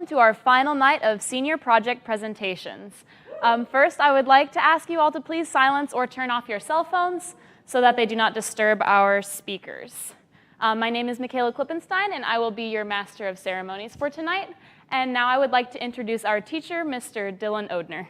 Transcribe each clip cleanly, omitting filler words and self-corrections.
To our final night of senior project presentations. First, I would like to ask you all to please silence or turn off your cell phones so that they do not disturb our speakers. My name is Michaela Klippenstein, and I will be your Master of Ceremonies for tonight. And now I would like to introduce our teacher, Mr. Dylan Odner.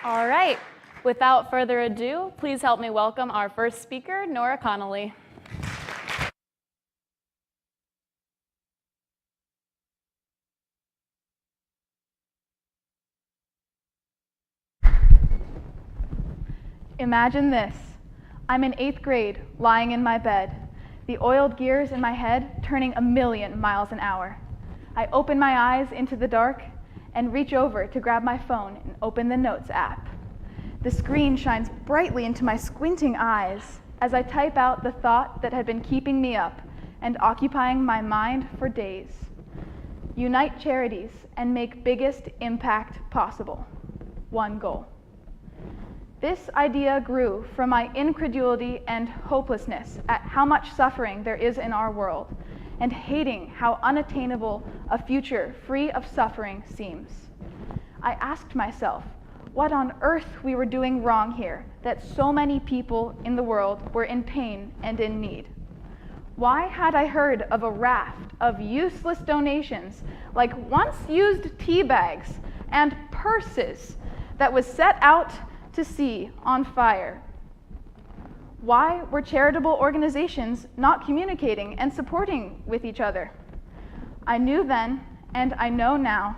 All right, without further ado, please help me welcome our first speaker, Nora Connolly. Imagine this. I'm in 8th grade, lying in my bed, the oiled gears in my head turning 1,000,000 miles an hour. I open my eyes into the dark and reach over to grab my phone and open the Notes app. The screen shines brightly into my squinting eyes as I type out the thought that had been keeping me up and occupying my mind for days. Unite charities and make biggest impact possible. One goal. This idea grew from my incredulity and hopelessness at how much suffering there is in our world, and hating how unattainable a future free of suffering seems. I asked myself what on earth we were doing wrong here, that so many people in the world were in pain and in need. Why had I heard of a raft of useless donations, like once-used tea bags and purses, that was set out to sea on fire? Why were charitable organizations not communicating and supporting with each other? I knew then, and I know now,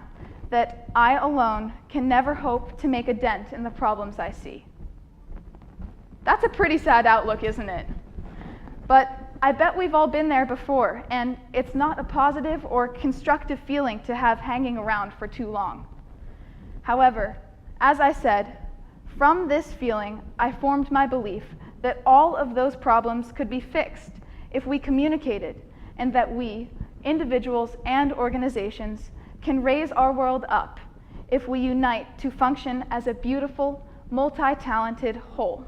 that I alone can never hope to make a dent in the problems I see. That's a pretty sad outlook, isn't it? But I bet we've all been there before, and it's not a positive or constructive feeling to have hanging around for too long. However, as I said, from this feeling, I formed my belief that all of those problems could be fixed if we communicated, and that we, individuals and organizations, can raise our world up if we unite to function as a beautiful, multi-talented whole.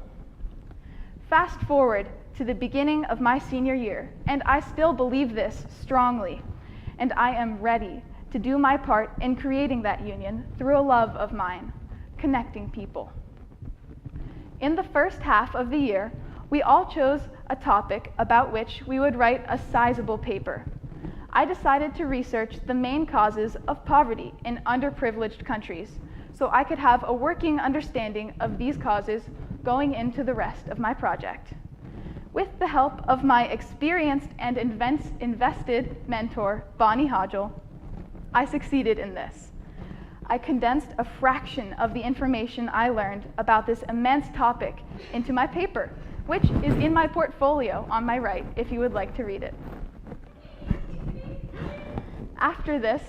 Fast forward to the beginning of my senior year, and I still believe this strongly, and I am ready to do my part in creating that union through a love of mine, connecting people. In the first half of the year, we all chose a topic about which we would write a sizable paper. I decided to research the main causes of poverty in underprivileged countries, so I could have a working understanding of these causes going into the rest of my project. With the help of my experienced and invested mentor, Bonnie Hodgel, I succeeded in this. I condensed a fraction of the information I learned about this immense topic into my paper, which is in my portfolio on my right if you would like to read it. After this,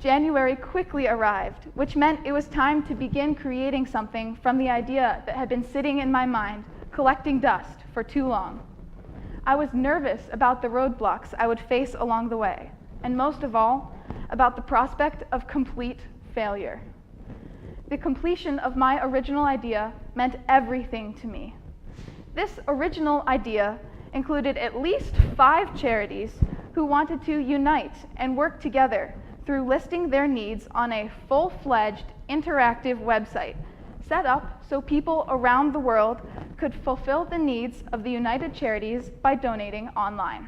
January quickly arrived, which meant it was time to begin creating something from the idea that had been sitting in my mind, collecting dust for too long. I was nervous about the roadblocks I would face along the way, and most of all, about the prospect of complete failure. The completion of my original idea meant everything to me. This original idea included at least 5 charities who wanted to unite and work together through listing their needs on a full-fledged interactive website set up so people around the world could fulfill the needs of the United Charities by donating online.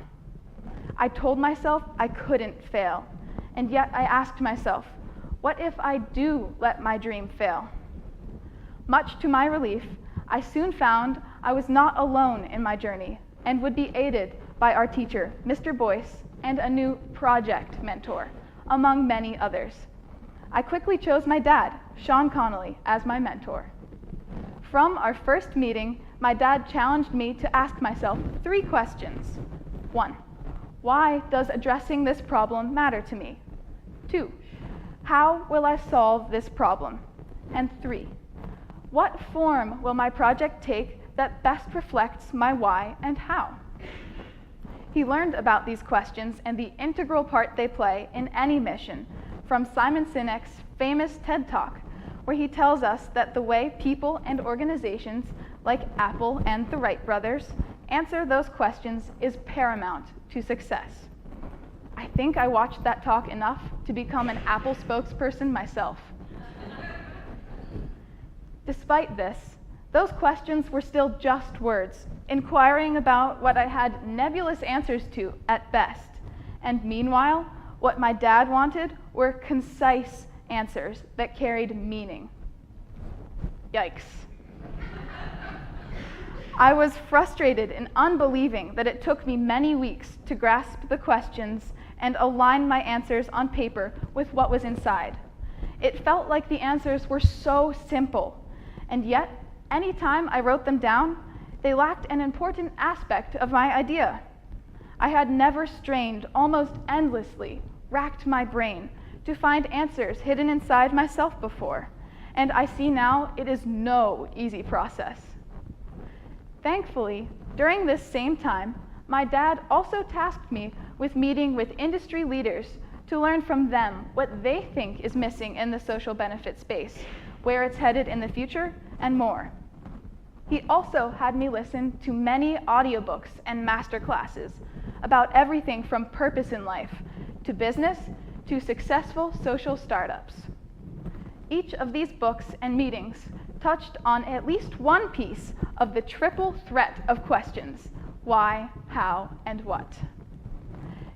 I told myself I couldn't fail, and yet I asked myself, what if I do let my dream fail? Much to my relief, I soon found I was not alone in my journey and would be aided by our teacher, Mr. Boyce, and a new project mentor, among many others. I quickly chose my dad, Sean Connolly, as my mentor. From our first meeting, my dad challenged me to ask myself 3 questions. 1, why does addressing this problem matter to me? 2, how will I solve this problem? And 3, what form will my project take that best reflects my why and how? He learned about these questions and the integral part they play in any mission from Simon Sinek's famous TED Talk, where he tells us that the way people and organizations like Apple and the Wright brothers answer those questions is paramount to success. I think I watched that talk enough to become an Apple spokesperson myself. Despite this, those questions were still just words, inquiring about what I had nebulous answers to at best. And meanwhile, what my dad wanted were concise answers that carried meaning. Yikes. I was frustrated and unbelieving that it took me many weeks to grasp the questions and align my answers on paper with what was inside. It felt like the answers were so simple, and yet, anytime I wrote them down, they lacked an important aspect of my idea. I had never strained almost endlessly, racked my brain to find answers hidden inside myself before, and I see now it is no easy process. Thankfully, during this same time, my dad also tasked me with meeting with industry leaders to learn from them what they think is missing in the social benefit space, where it's headed in the future, and more. He also had me listen to many audiobooks and masterclasses about everything from purpose in life to business to successful social startups. Each of these books and meetings touched on at least one piece of the triple threat of questions: why, how, and what.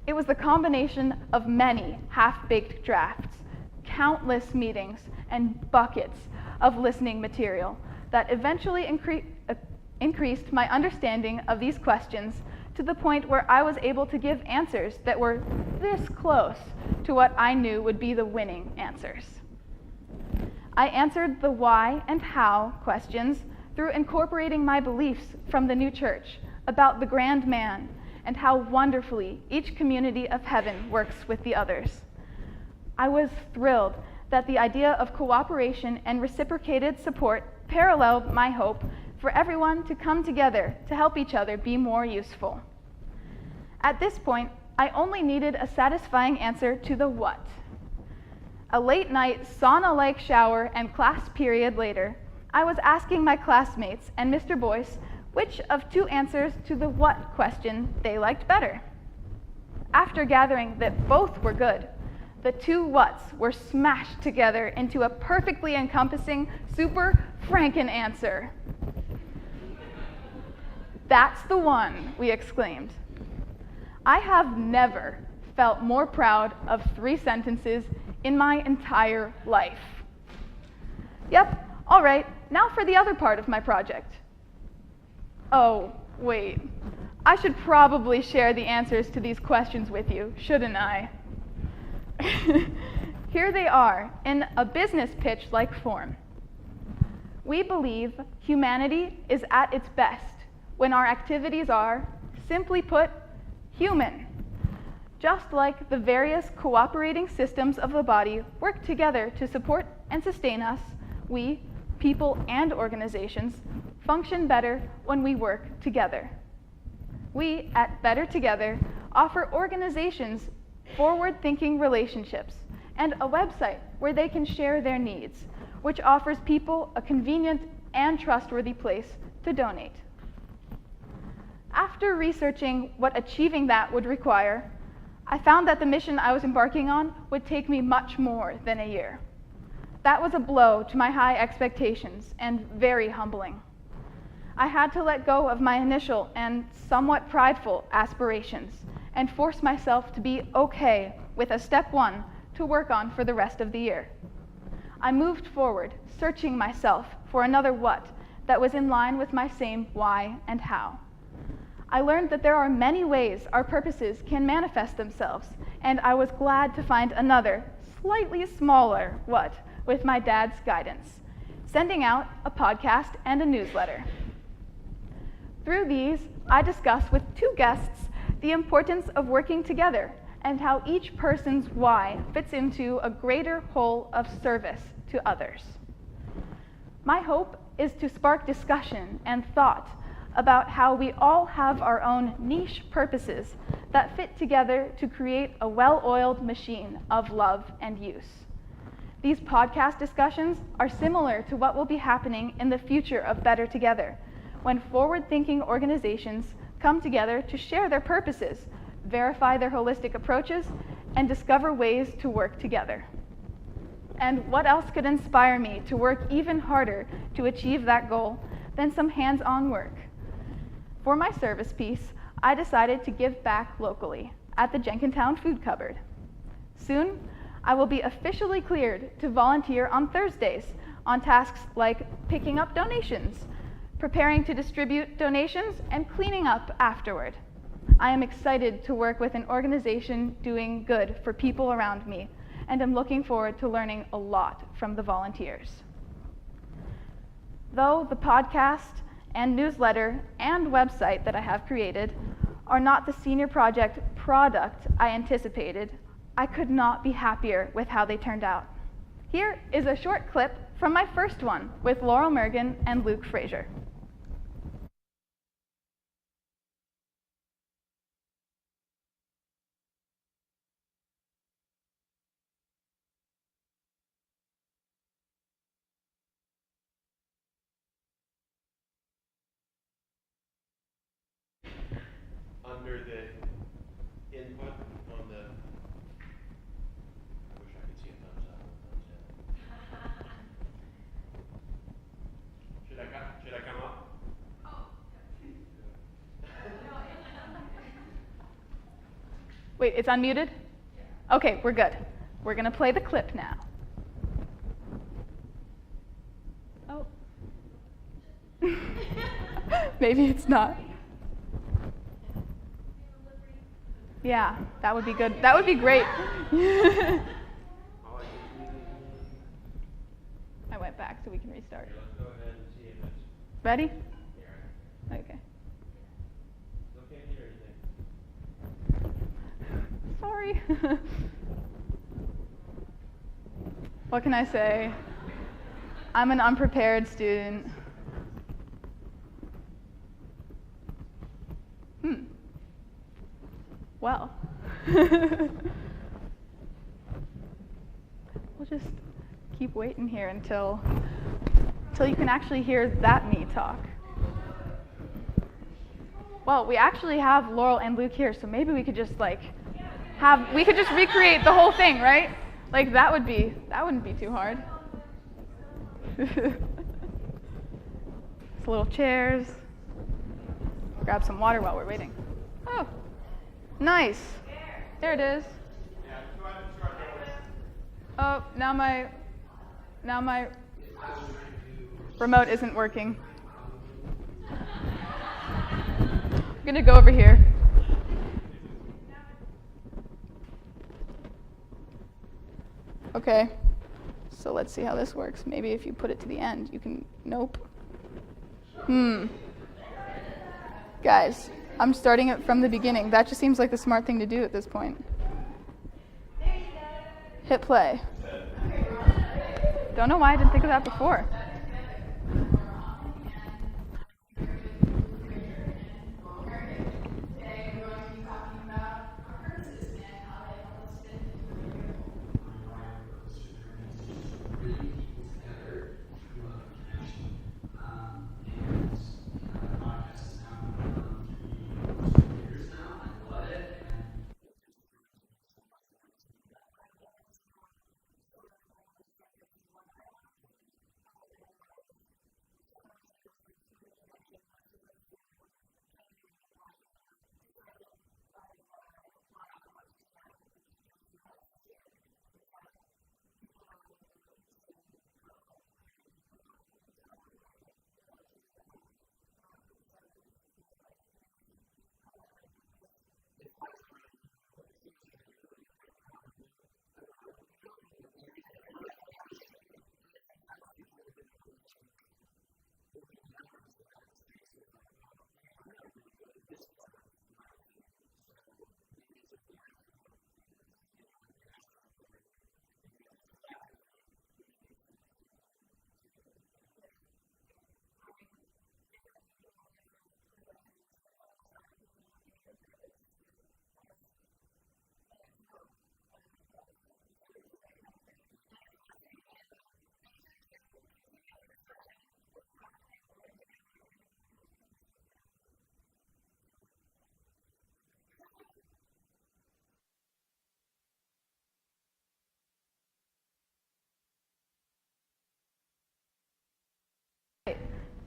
It was the combination of many half-baked drafts, countless meetings, and buckets of listening material that eventually increased my understanding of these questions to the point where I was able to give answers that were this close to what I knew would be the winning answers. I answered the why and how questions through incorporating my beliefs from the new church about the grand man and how wonderfully each community of heaven works with the others. I was thrilled that the idea of cooperation and reciprocated support paralleled my hope for everyone to come together to help each other be more useful. At this point, I only needed a satisfying answer to the what. A late night sauna-like shower and class period later, I was asking my classmates and Mr. Boyce which of 2 answers to the what question they liked better. After gathering that both were good, the two whats were smashed together into a perfectly encompassing super Franken answer. That's the one, we exclaimed. I have never felt more proud of 3 sentences in my entire life. Yep, all right, now for the other part of my project. Oh, wait. I should probably share the answers to these questions with you, shouldn't I? Here they are, in a business pitch-like form. We believe humanity is at its best when our activities are, simply put, human. Just like the various cooperating systems of the body work together to support and sustain us, we, people and organizations, function better when we work together. We, at Better Together, offer organizations forward-thinking relationships and a website where they can share their needs, which offers people a convenient and trustworthy place to donate. After researching what achieving that would require, I found that the mission I was embarking on would take me much more than a year. That was a blow to my high expectations and very humbling. I had to let go of my initial and somewhat prideful aspirations and force myself to be okay with a step 1 to work on for the rest of the year. I moved forward, searching myself for another what that was in line with my same why and how. I learned that there are many ways our purposes can manifest themselves, and I was glad to find another, slightly smaller what with my dad's guidance, sending out a podcast and a newsletter. Through these, I discuss with 2 guests the importance of working together and how each person's why fits into a greater whole of service to others. My hope is to spark discussion and thought about how we all have our own niche purposes that fit together to create a well-oiled machine of love and use. These podcast discussions are similar to what will be happening in the future of Better Together, when forward-thinking organizations come together to share their purposes, verify their holistic approaches, and discover ways to work together. And what else could inspire me to work even harder to achieve that goal than some hands-on work? For my service piece, I decided to give back locally at the Jenkintown Food Cupboard. Soon, I will be officially cleared to volunteer on Thursdays on tasks like picking up donations, preparing to distribute donations, and cleaning up afterward. I am excited to work with an organization doing good for people around me, and am looking forward to learning a lot from the volunteers. Though the podcast and newsletter and website that I have created are not the senior project product I anticipated, I could not be happier with how they turned out. Here is a short clip from my first one with Laurel Mergen and Luke Fraser. Under the input on the, I wish I could see a thumbs up or thumbs down. Should I come up? Wait, it's unmuted? Okay, we're good. We're gonna play the clip now. Oh. Maybe it's not. Yeah, that would be good. That would be great. I went back so we can restart. Okay, let's go ahead and see if it's Ready? here. Okay. Still can't hear anything. Sorry. What can I say? I'm an unprepared student. Well. We'll just keep waiting here until you can actually hear that me talk. Well, we actually have Laurel and Luke here, so maybe we could just we could just recreate the whole thing, right? Like that wouldn't be too hard. Little chairs. Grab some water while we're waiting. Oh, nice. There it is. Oh, now my remote isn't working. I'm gonna go over here. Okay, so let's see how this works. Maybe if you put it to the end, you can, nope. Guys, I'm starting it from the beginning. That just seems like the smart thing to do at this point. Hit play. Don't know why I didn't think of that before.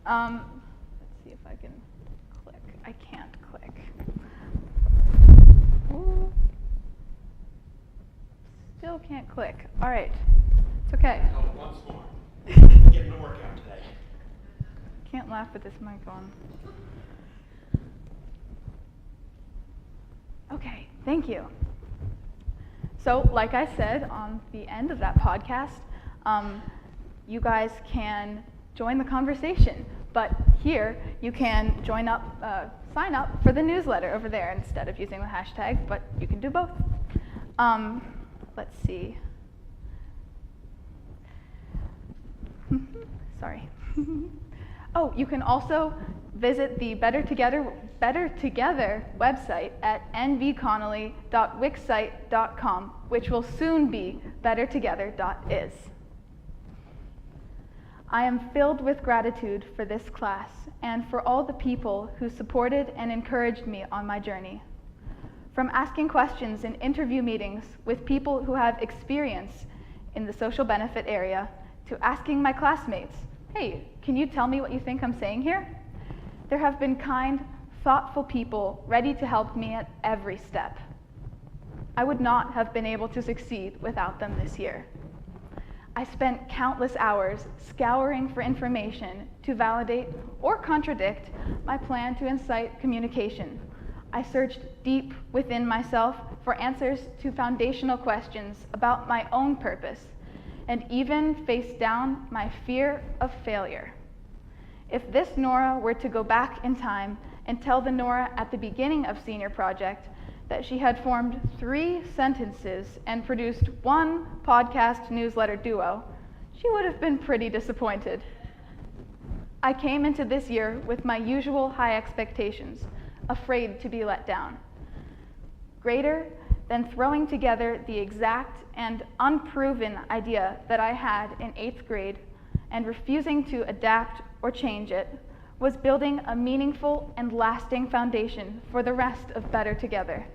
Let's see if I can click. I can't click. Ooh. Still can't click. All right. It's okay. Oh, once more. Getting a workout today. Can't laugh with this mic on. Okay, thank you. So, like I said on the end of that podcast, you guys can join the conversation, but here you can sign up for the newsletter over there instead of using the hashtag, but you can do both. Let's see. Sorry. Oh, you can also visit the Better Together website at nvconnolly.wixsite.com, which will soon be bettertogether.is. I am filled with gratitude for this class and for all the people who supported and encouraged me on my journey. From asking questions in interview meetings with people who have experience in the social benefit area to asking my classmates, hey, can you tell me what you think I'm saying here? There have been kind, thoughtful people ready to help me at every step. I would not have been able to succeed without them this year. I spent countless hours scouring for information to validate or contradict my plan to incite communication. I searched deep within myself for answers to foundational questions about my own purpose, and even faced down my fear of failure. If this Nora were to go back in time and tell the Nora at the beginning of Senior Project that she had formed 3 sentences and produced 1 podcast newsletter duo, she would have been pretty disappointed. I came into this year with my usual high expectations, afraid to be let down. Greater than throwing together the exact and unproven idea that I had in 8th grade and refusing to adapt or change it was building a meaningful and lasting foundation for the rest of Better Together.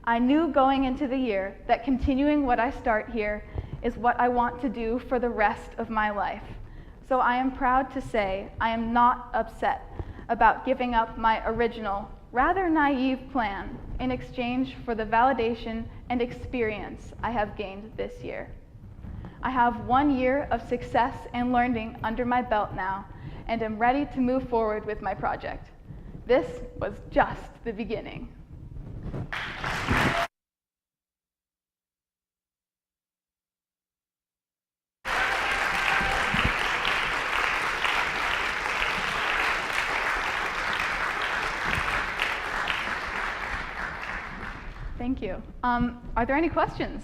I knew going into the year that continuing what I start here is what I want to do for the rest of my life. So I am proud to say I am not upset about giving up my original, rather naive plan in exchange for the validation and experience I have gained this year. I have 1 year of success and learning under my belt now, and am ready to move forward with my project. This was just the beginning. Thank you. Are there any questions?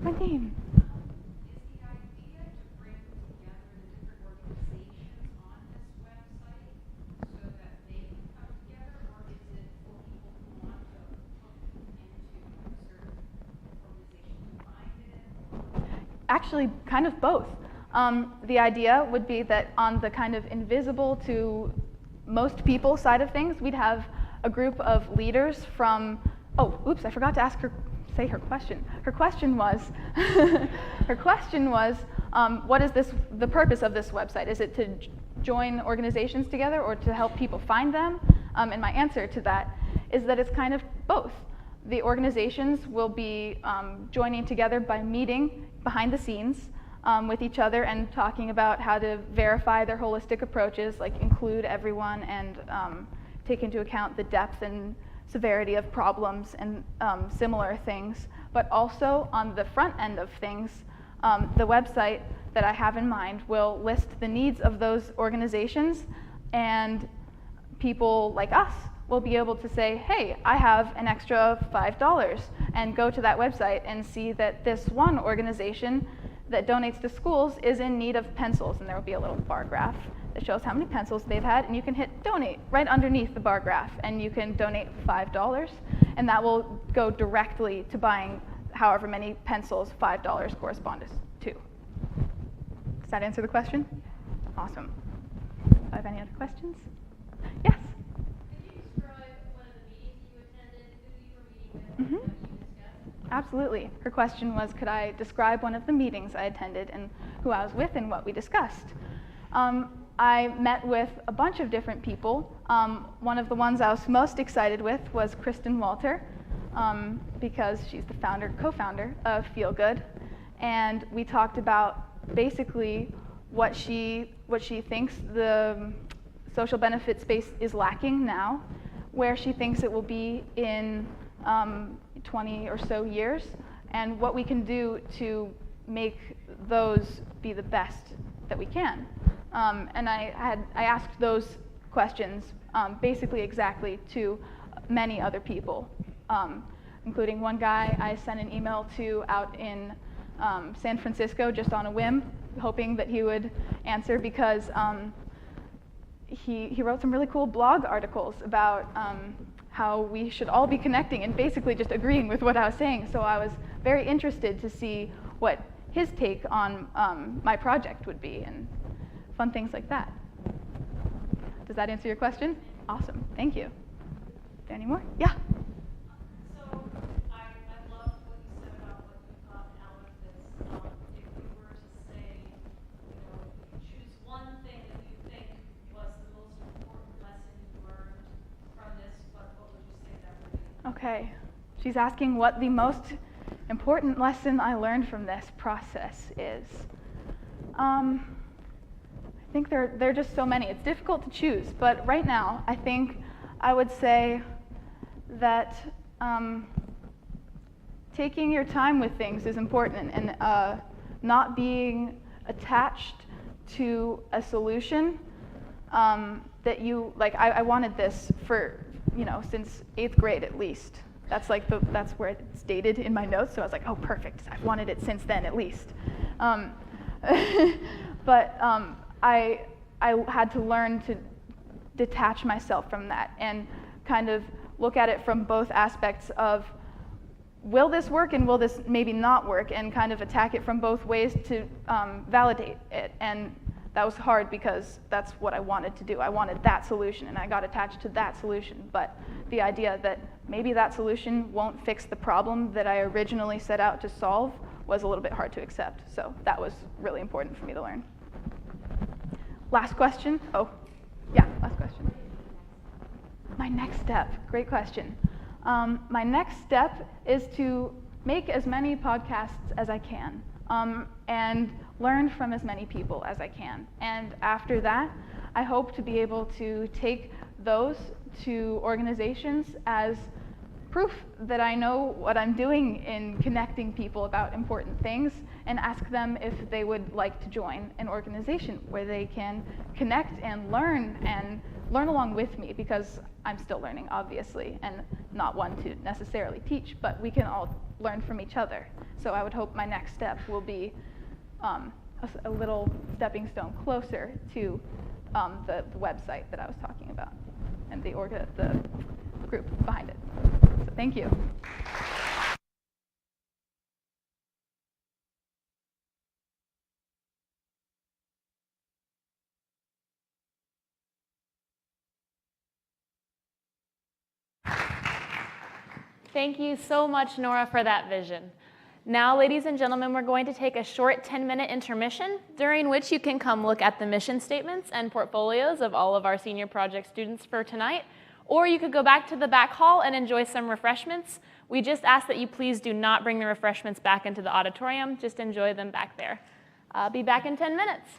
My name. Is the idea to bring together the different organizations on this website so that they can come together, or is it for people who want to look into a certain organization to find it? Actually, kind of both. The idea would be that on the kind of invisible to most people side of things, we'd have a group of leaders from, oh, oops, I forgot to ask her, say her question. Her question was, what is the purpose of this website? Is it to join organizations together or to help people find them? And my answer to that is that it's kind of both. The organizations will be joining together by meeting behind the scenes with each other and talking about how to verify their holistic approaches, like include everyone and take into account the depth and severity of problems and similar things. But also on the front end of things, the website that I have in mind will list the needs of those organizations, and people like us will be able to say, hey, I have an extra $5, and go to that website and see that this one organization that donates to schools is in need of pencils, and there will be a little bar graph that shows how many pencils they've had, and you can hit donate right underneath the bar graph, and you can donate $5, and that will go directly to buying however many pencils $5 corresponds to. Does that answer the question? Awesome. Do I have any other questions? Yes? Could you describe one of the meetings you attended, who you were meeting with, and what you discussed? Absolutely. Her question was, could I describe one of the meetings I attended and who I was with and what we discussed? I met with a bunch of different people. One of the ones I was most excited with was Kristen Walter, because she's the co-founder of Feel Good, and we talked about basically what she thinks the social benefit space is lacking now, where she thinks it will be in 20 or so years, and what we can do to make those be the best that we can. And I asked those questions basically exactly to many other people, including one guy I sent an email to out in San Francisco just on a whim, hoping that he would answer, because he wrote some really cool blog articles about how we should all be connecting and basically just agreeing with what I was saying. So I was very interested to see what his take on my project would be, and fun things like that. Does that answer your question? Awesome, thank you. Any more? Yeah? So I loved what you said about what you got out of this. If you were to say, choose one thing that you think was the most important lesson you learned from this, what would you say that would be? Okay, she's asking what the most important lesson I learned from this process is. I think there are just so many. It's difficult to choose, but right now I think I would say that taking your time with things is important, and not being attached to a solution that you, like, I wanted this for, since 8th grade at least. That's where it's dated in my notes, so I was like, oh, perfect, I've wanted it since then at least. But I had to learn to detach myself from that and kind of look at it from both aspects of, will this work and will this maybe not work, and kind of attack it from both ways to validate it and that was hard because that's what I wanted to do. I wanted that solution, and I got attached to that solution. But the idea that maybe that solution won't fix the problem that I originally set out to solve was a little bit hard to accept. So that was really important for me to learn. Last question. Oh, yeah, last question. My next step, great question. My next step is to make as many podcasts as I can, and learn from as many people as I can. And after that, I hope to be able to take those to organizations as proof that I know what I'm doing in connecting people about important things, and ask them if they would like to join an organization where they can connect and learn along with me, because I'm still learning, obviously, and not one to necessarily teach, but we can all learn from each other. So I would hope my next step will be a little stepping stone closer to the website that I was talking about and the group behind it. So thank you. Thank you so much, Nora, for that vision. Now, ladies and gentlemen, we're going to take a short 10-minute intermission, during which you can come look at the mission statements and portfolios of all of our senior project students for tonight, or you could go back to the back hall and enjoy some refreshments. We just ask that you please do not bring the refreshments back into the auditorium, just enjoy them back there. I'll be back in 10 minutes.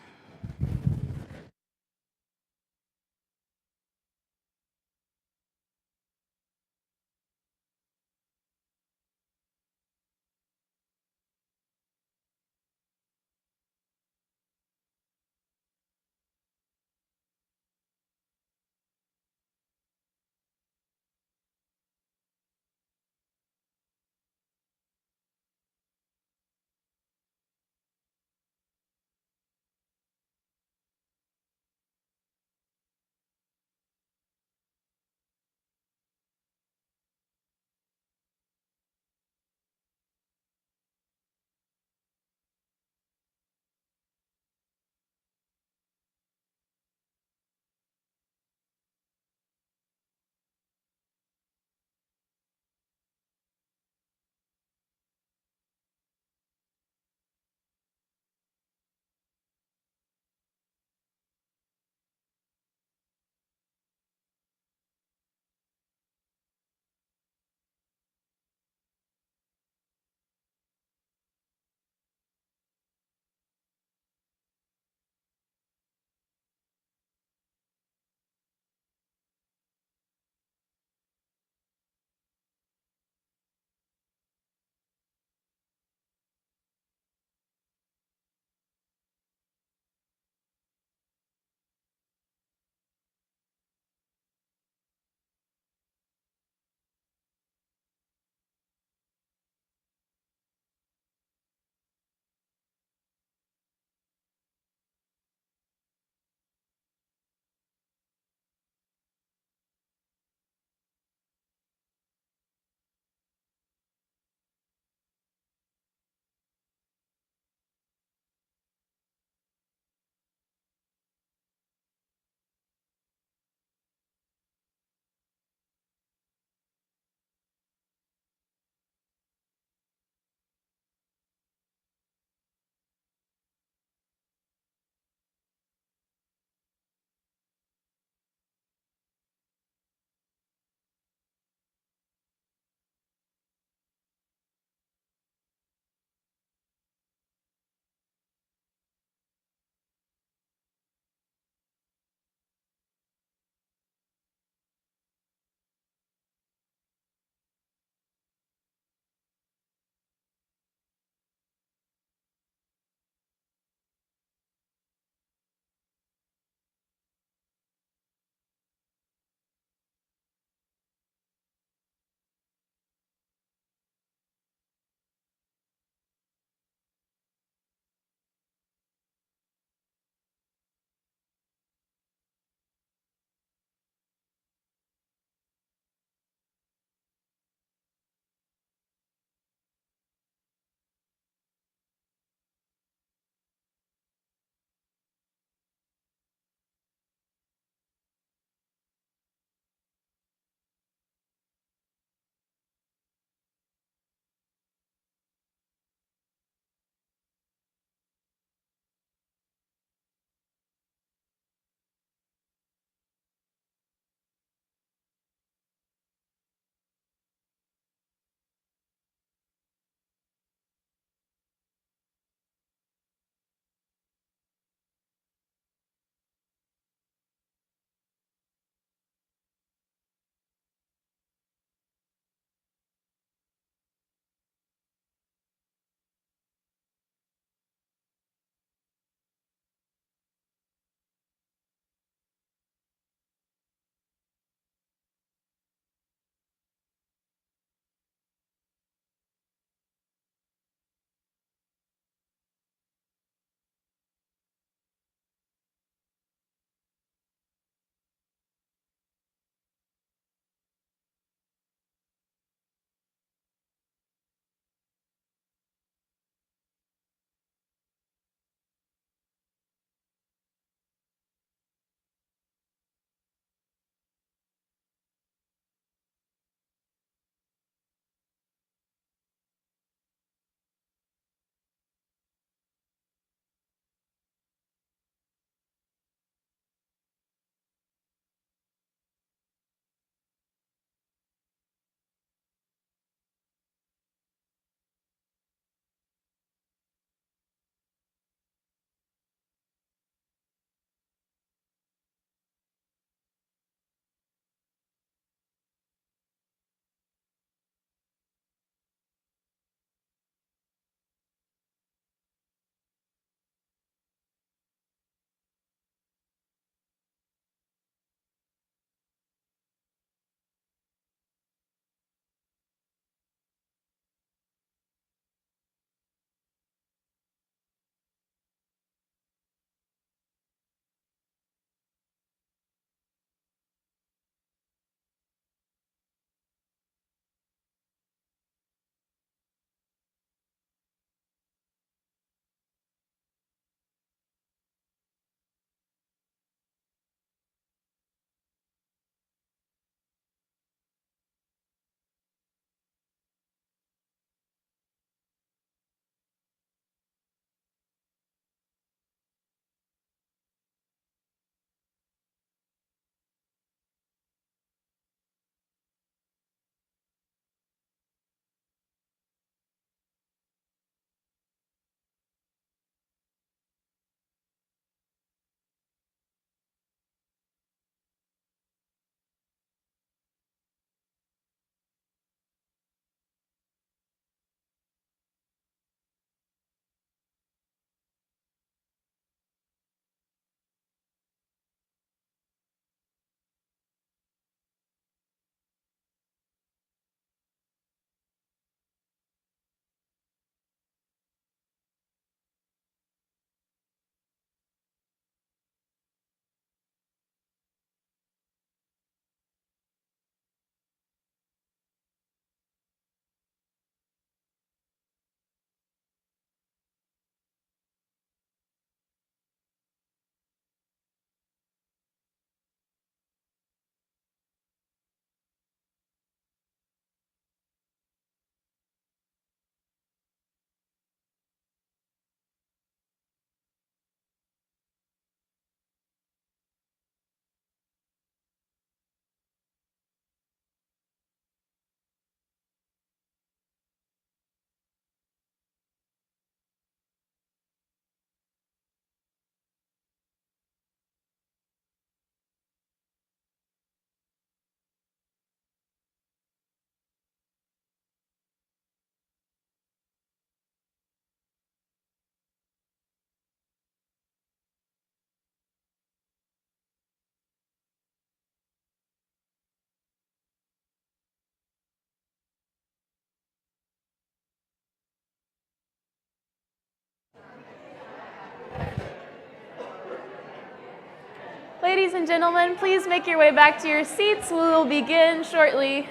ladies and gentlemen, please make your way back to your seats. We will begin shortly.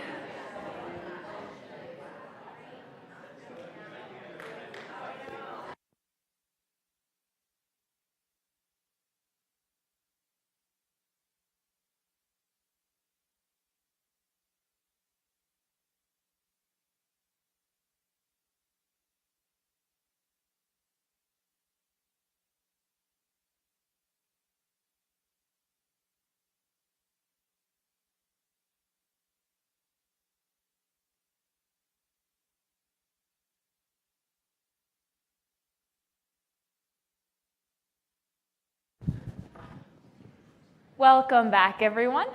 Welcome back, everyone.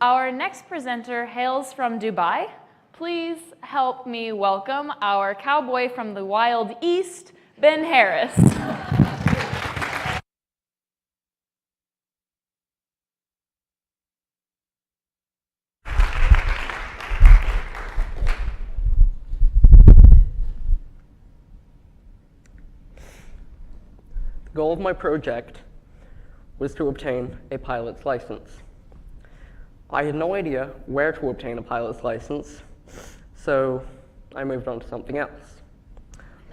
Our next presenter hails from Dubai. Please help me welcome our cowboy from the Wild East, Ben Harris. The goal of my project was to obtain a pilot's license. I had no idea where to obtain a pilot's license, so I moved on to something else.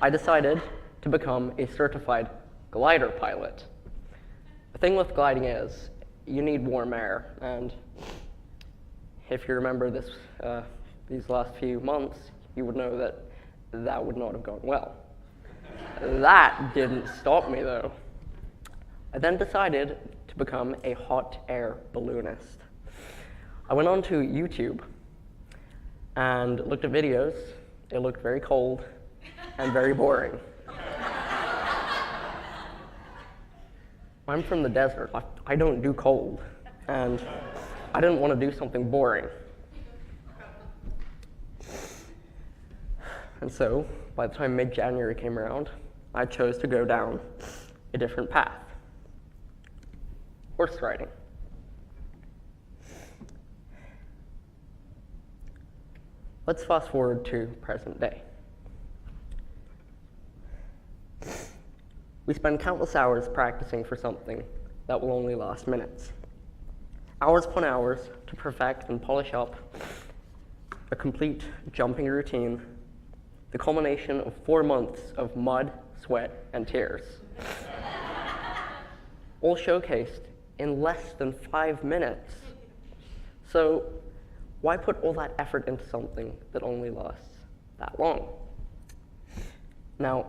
I decided to become a certified glider pilot. The thing with gliding is you need warm air, and if you remember these last few months, you would know that that would not have gone well. That didn't stop me, though. I then decided to become a hot air balloonist. I went onto YouTube and looked at videos. It looked very cold and very boring. I'm from the desert. I don't do cold, and I didn't want to do something boring. And so, by the time mid-January came around, I chose to go down a different path. Horse riding. Let's fast forward to present day. We spend countless hours practicing for something that will only last minutes. Hours upon hours to perfect and polish up a complete jumping routine, the culmination of 4 months of mud, sweat, and tears. All showcased in less than 5 minutes. So why put all that effort into something that only lasts that long? Now,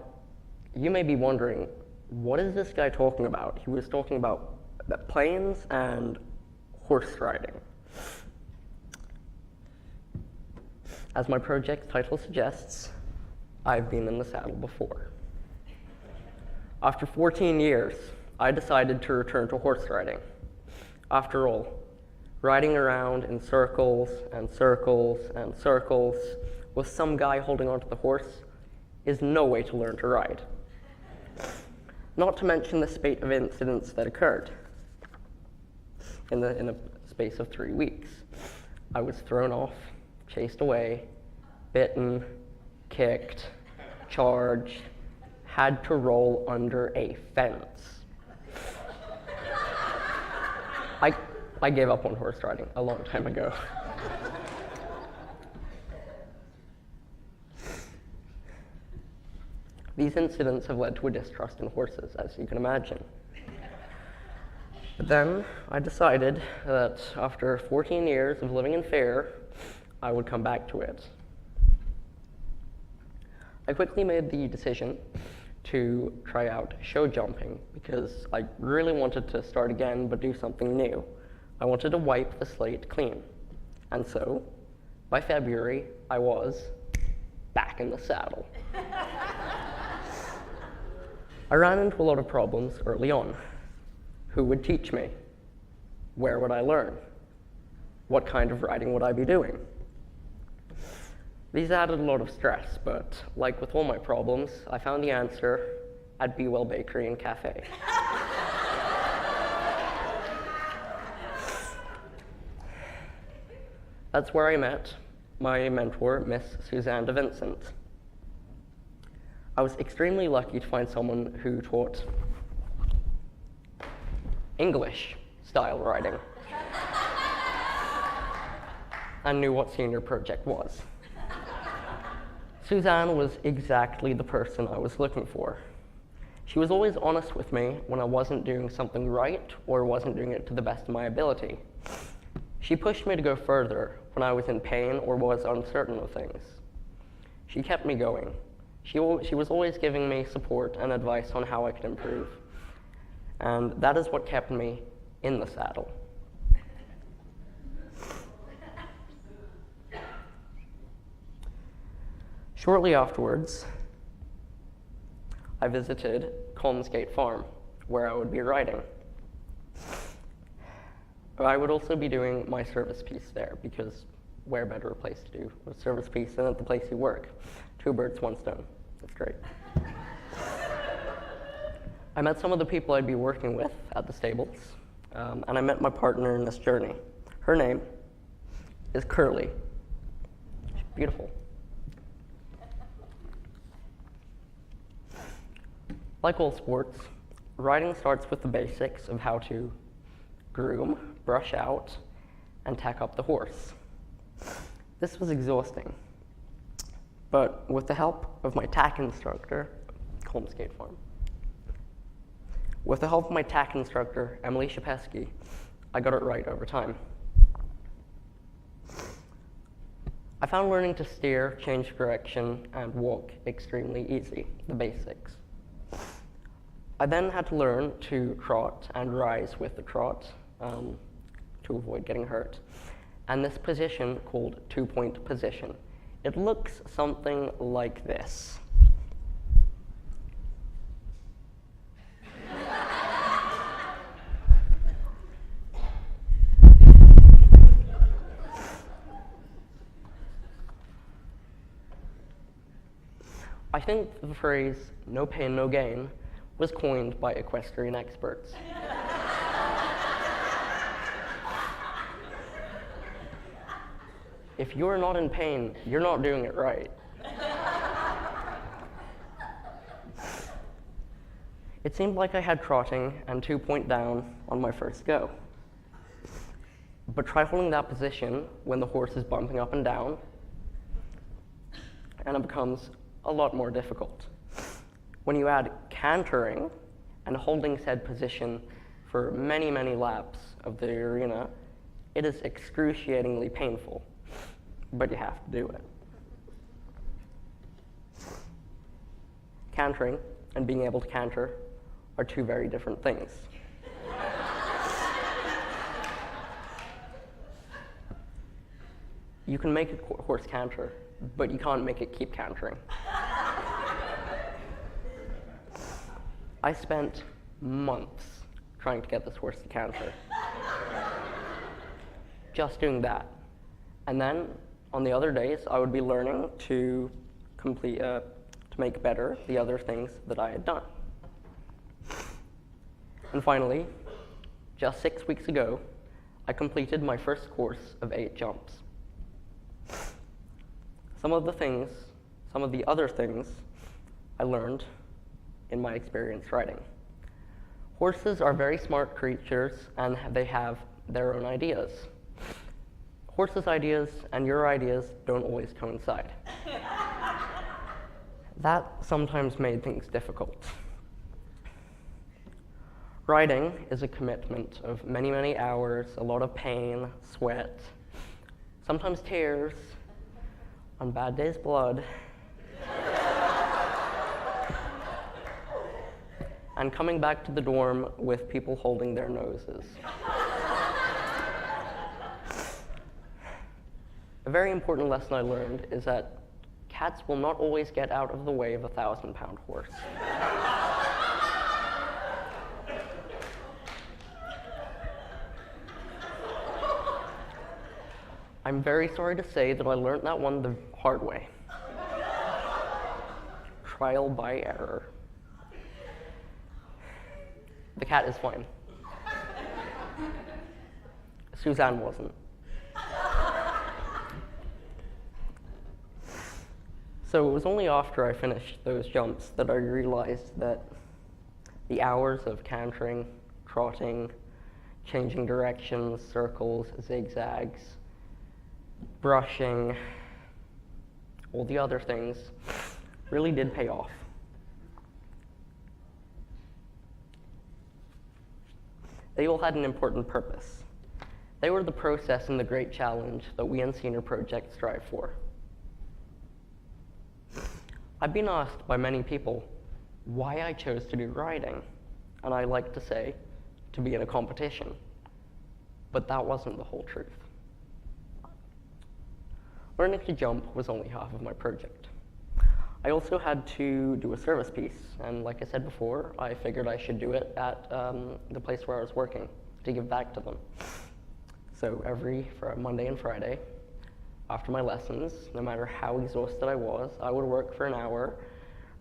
you may be wondering, what is this guy talking about? He was talking about planes and horse riding. As my project title suggests, I've been in the saddle before. After 14 years, I decided to return to horse riding. After all, riding around in circles and circles and circles with some guy holding onto the horse is no way to learn to ride. Not to mention the spate of incidents that occurred. In a space of 3 weeks, I was thrown off, chased away, bitten, kicked, charged, had to roll under a fence. I gave up on horse riding a long time ago. These incidents have led to a distrust in horses, as you can imagine. But then I decided that after 14 years of living in fear, I would come back to it. I quickly made the decision to try out show jumping because I really wanted to start again but do something new. I wanted to wipe the slate clean. And so, by February, I was back in the saddle. I ran into a lot of problems early on. Who would teach me? Where would I learn? What kind of riding would I be doing? These added a lot of stress, but like with all my problems, I found the answer at Be Well Bakery and Cafe. That's where I met my mentor, Miss Suzanne de Vincent. I was extremely lucky to find someone who taught English, style riding and knew what senior project was. Suzanne was exactly the person I was looking for. She was always honest with me when I wasn't doing something right or wasn't doing it to the best of my ability. She pushed me to go further when I was in pain or was uncertain of things. She kept me going. She was always giving me support and advice on how I could improve. And that is what kept me in the saddle. Shortly afterwards, I visited Colmsgate Farm, where I would be riding. I would also be doing my service piece there, because where better a place to do a service piece than at the place you work? 2 birds, 1 stone. That's great. I met some of the people I'd be working with at the stables, and I met my partner in this journey. Her name is Curly. She's beautiful. Like all sports, riding starts with the basics of how to groom, brush out, and tack up the horse. This was exhausting, but with the help of my tack instructor, Colmsgate Farm, with the help of my tack instructor, Emily Shapesky, I got it right over time. I found learning to steer, change direction, and walk extremely easy, the basics. I then had to learn to trot and rise with the trot to avoid getting hurt. And this position called 2-point position. It looks something like this. I think the phrase, no pain, no gain, was coined by equestrian experts. If you're not in pain, you're not doing it right. It seemed like I had trotting and 2-point down on my first go. But try holding that position when the horse is bumping up and down, and it becomes a lot more difficult. When you add cantering and holding said position for many, many laps of the arena, it is excruciatingly painful, but you have to do it. Cantering and being able to canter are 2 very different things. You can make a horse canter, but you can't make it keep cantering. I spent months trying to get this horse to canter. Just doing that. And then, on the other days, I would be learning to make better the other things that I had done. And finally, just 6 weeks ago, I completed my first course of 8 jumps. Some of the other things I learned in my experience riding. Horses are very smart creatures, and they have their own ideas. Horses' ideas and your ideas don't always coincide. That sometimes made things difficult. Riding is a commitment of many, many hours, a lot of pain, sweat, sometimes tears, on bad days, blood, and coming back to the dorm with people holding their noses. A very important lesson I learned is that cats will not always get out of the way of a 1,000-pound horse. I'm very sorry to say that I learned that one the hard way. Trial by error. The cat is fine. Suzanne wasn't. So it was only after I finished those jumps that I realized that the hours of cantering, trotting, changing directions, circles, zigzags, brushing, all the other things really did pay off. They all had an important purpose. They were the process and the great challenge that we in Senior Project strive for. I've been asked by many people why I chose to do writing, and I like to say, to be in a competition. But that wasn't the whole truth. Learning to jump was only half of my project. I also had to do a service piece, and like I said before, I figured I should do it at the place where I was working to give back to them. So for Monday and Friday, after my lessons, no matter how exhausted I was, I would work for an hour,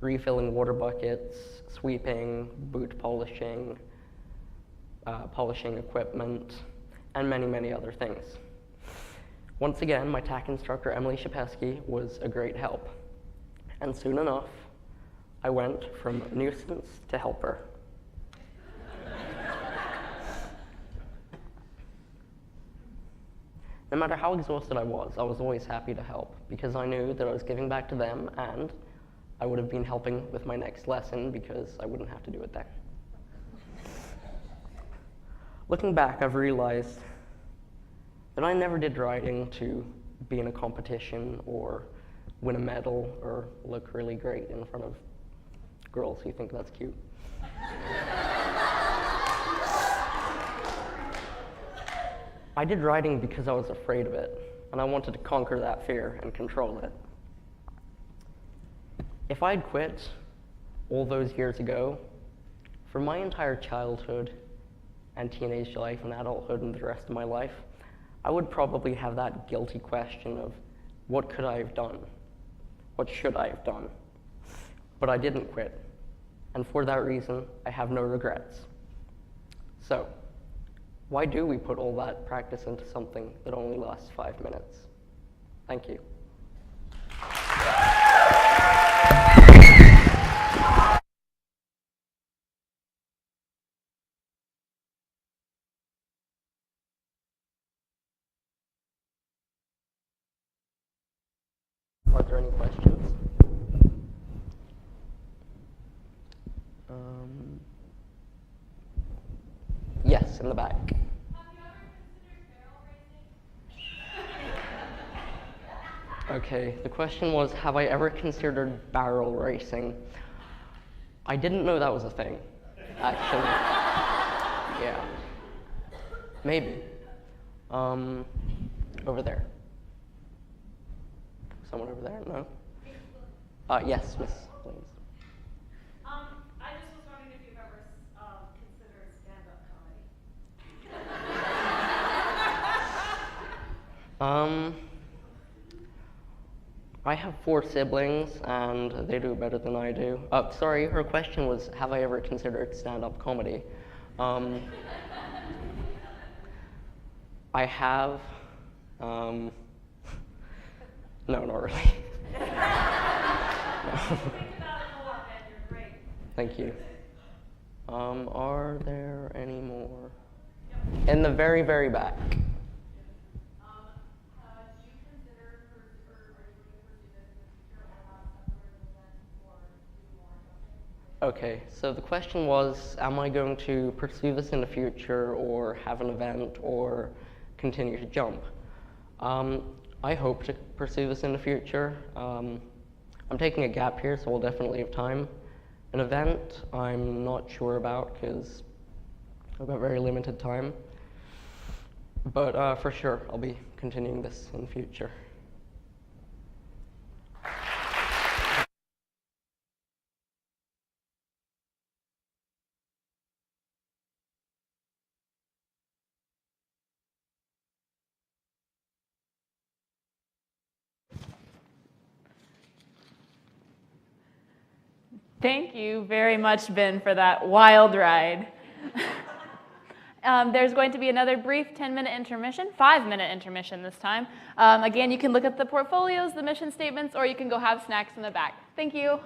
refilling water buckets, sweeping, boot polishing, polishing equipment, and many, many other things. Once again, my TAC instructor, Emily Shapesky, was a great help. And soon enough, I went from nuisance to helper. No matter how exhausted I was always happy to help because I knew that I was giving back to them and I would have been helping with my next lesson because I wouldn't have to do it then. Looking back, I've realized that I never did writing to be in a competition or win a medal or look really great in front of girls who think that's cute. I did writing because I was afraid of it, and I wanted to conquer that fear and control it. If I'd quit all those years ago, for my entire childhood and teenage life and adulthood and the rest of my life, I would probably have that guilty question of, what could I have done? What should I have done? But I didn't quit, and for that reason, I have no regrets. So, why do we put all that practice into something that only lasts 5 minutes? Thank you. Are there any questions? Yes, in the back. Have you ever considered barrel racing? Okay, the question was, have I ever considered barrel racing? I didn't know that was a thing, actually. Yeah. Maybe. Over there. Someone over there? No? Yes, Miss Williams. I just was wondering if you've ever considered stand-up comedy. I have 4 siblings, and they do better than I do. Sorry, her question was, have I ever considered stand-up comedy? I have. No, not really. Think about it more, Ben. You're great. Thank you. Are there any more? In the very, very back. Do you consider or are you going to pursue this in the future or have separate events or do more jumping? Okay, so the question was, am I going to pursue this in the future or have an event or continue to jump? I hope to pursue this in the future. I'm taking a gap here, so I'll definitely have time. An event, I'm not sure about because I've got very limited time. But for sure, I'll be continuing this in the future. Thank you very much, Ben, for that wild ride. There's going to be another brief 10-minute intermission, 5-minute intermission this time. Again, you can look at the portfolios, the mission statements, or you can go have snacks in the back. Thank you.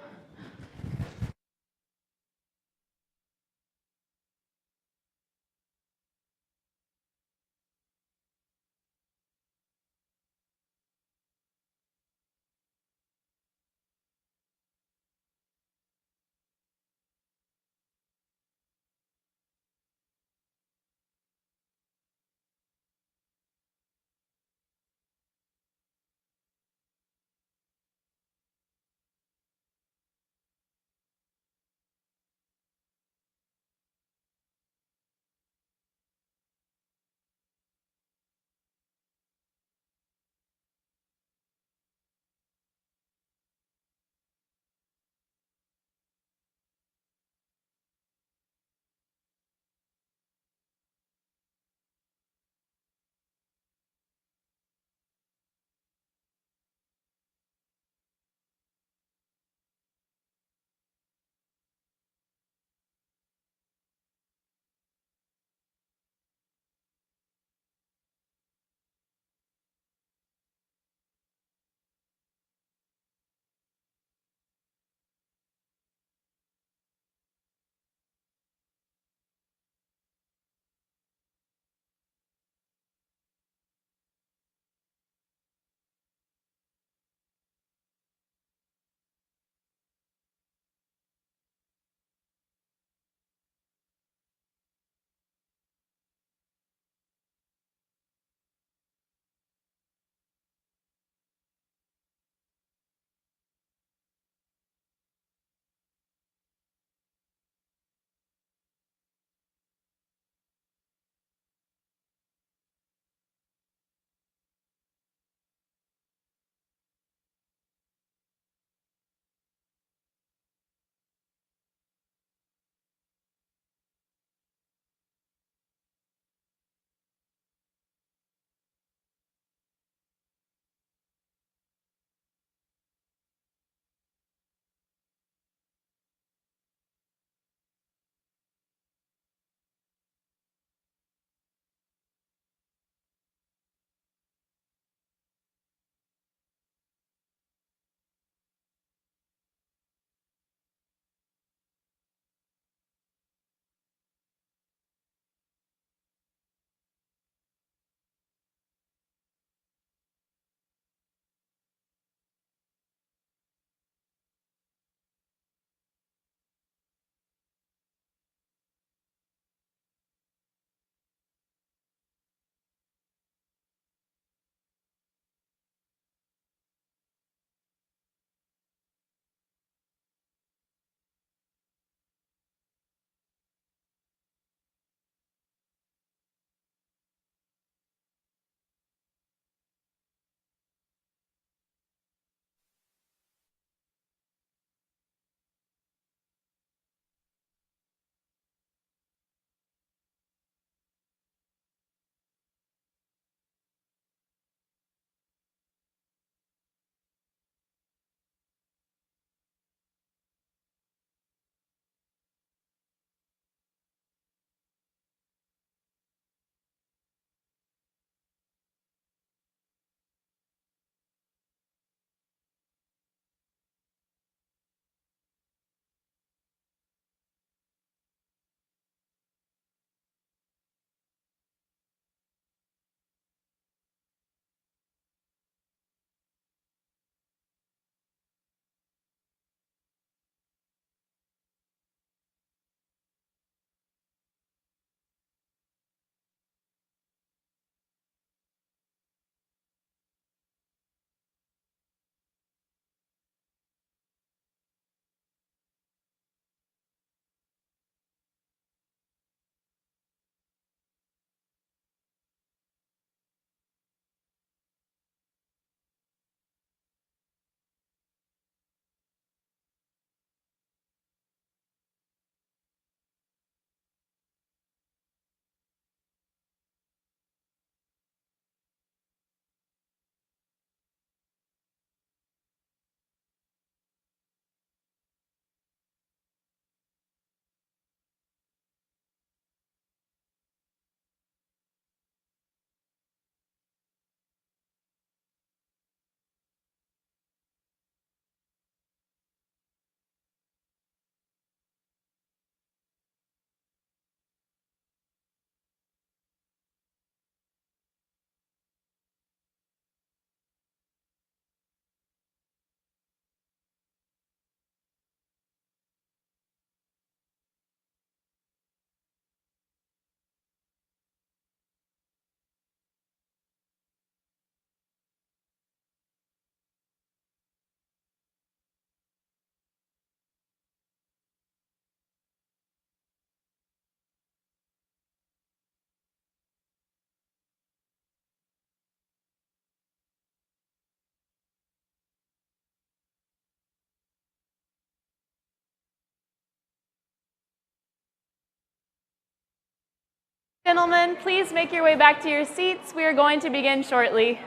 Gentlemen, please make your way back to your seats. We are going to begin shortly.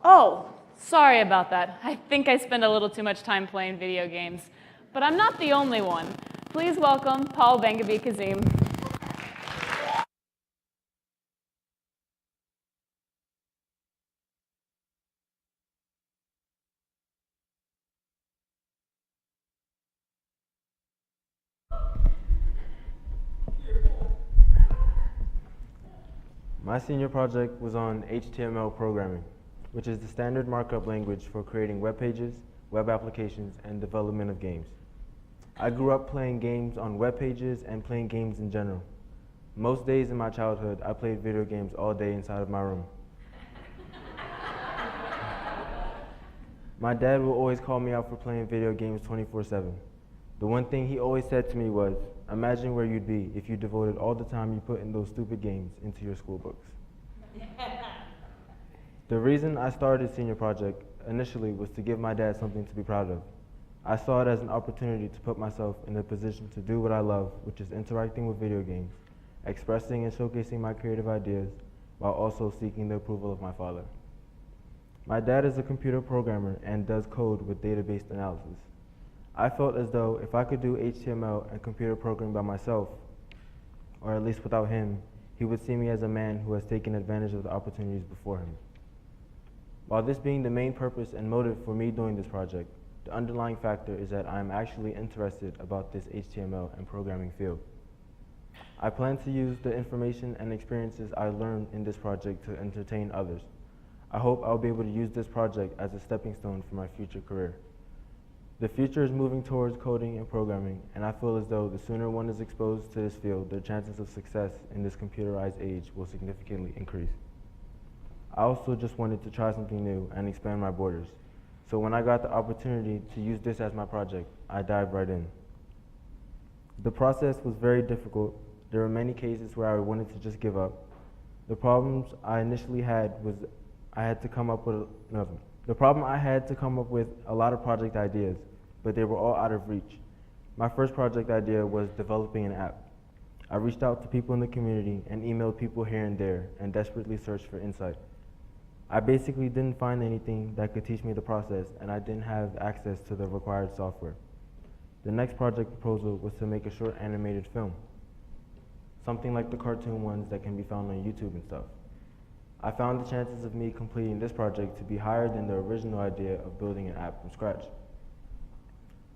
Oh, sorry about that. I think I spend a little too much time playing video games. But I'm not the only one. Please welcome Paul Bengabi Kazim. My senior project was on HTML programming, which is the standard markup language for creating web pages, web applications, and development of games. I grew up playing games on web pages and playing games in general. Most days in my childhood, I played video games all day inside of my room. My dad will always call me out for playing video games 24/7. The one thing he always said to me was, imagine where you'd be if you devoted all the time you put in those stupid games into your school books. The reason I started Senior Project initially was to give my dad something to be proud of. I saw it as an opportunity to put myself in a position to do what I love, which is interacting with video games, expressing and showcasing my creative ideas, while also seeking the approval of my father. My dad is a computer programmer and does code with database analysis. I felt as though if I could do HTML and computer programming by myself, or at least without him, he would see me as a man who has taken advantage of the opportunities before him. While this being the main purpose and motive for me doing this project, the underlying factor is that I am actually interested about this HTML and programming field. I plan to use the information and experiences I learned in this project to entertain others. I hope I'll be able to use this project as a stepping stone for my future career. The future is moving towards coding and programming, and I feel as though the sooner one is exposed to this field, their chances of success in this computerized age will significantly increase. I also just wanted to try something new and expand my borders. So when I got the opportunity to use this as my project, I dived right in. The process was very difficult. There were many cases where I wanted to just give up. The problems I initially had was I had to come up with a lot of project ideas, but they were all out of reach. My first project idea was developing an app. I reached out to people in the community and emailed people here and there and desperately searched for insight. I basically didn't find anything that could teach me the process, and I didn't have access to the required software. The next project proposal was to make a short animated film, something like the cartoon ones that can be found on YouTube and stuff. I found the chances of me completing this project to be higher than the original idea of building an app from scratch.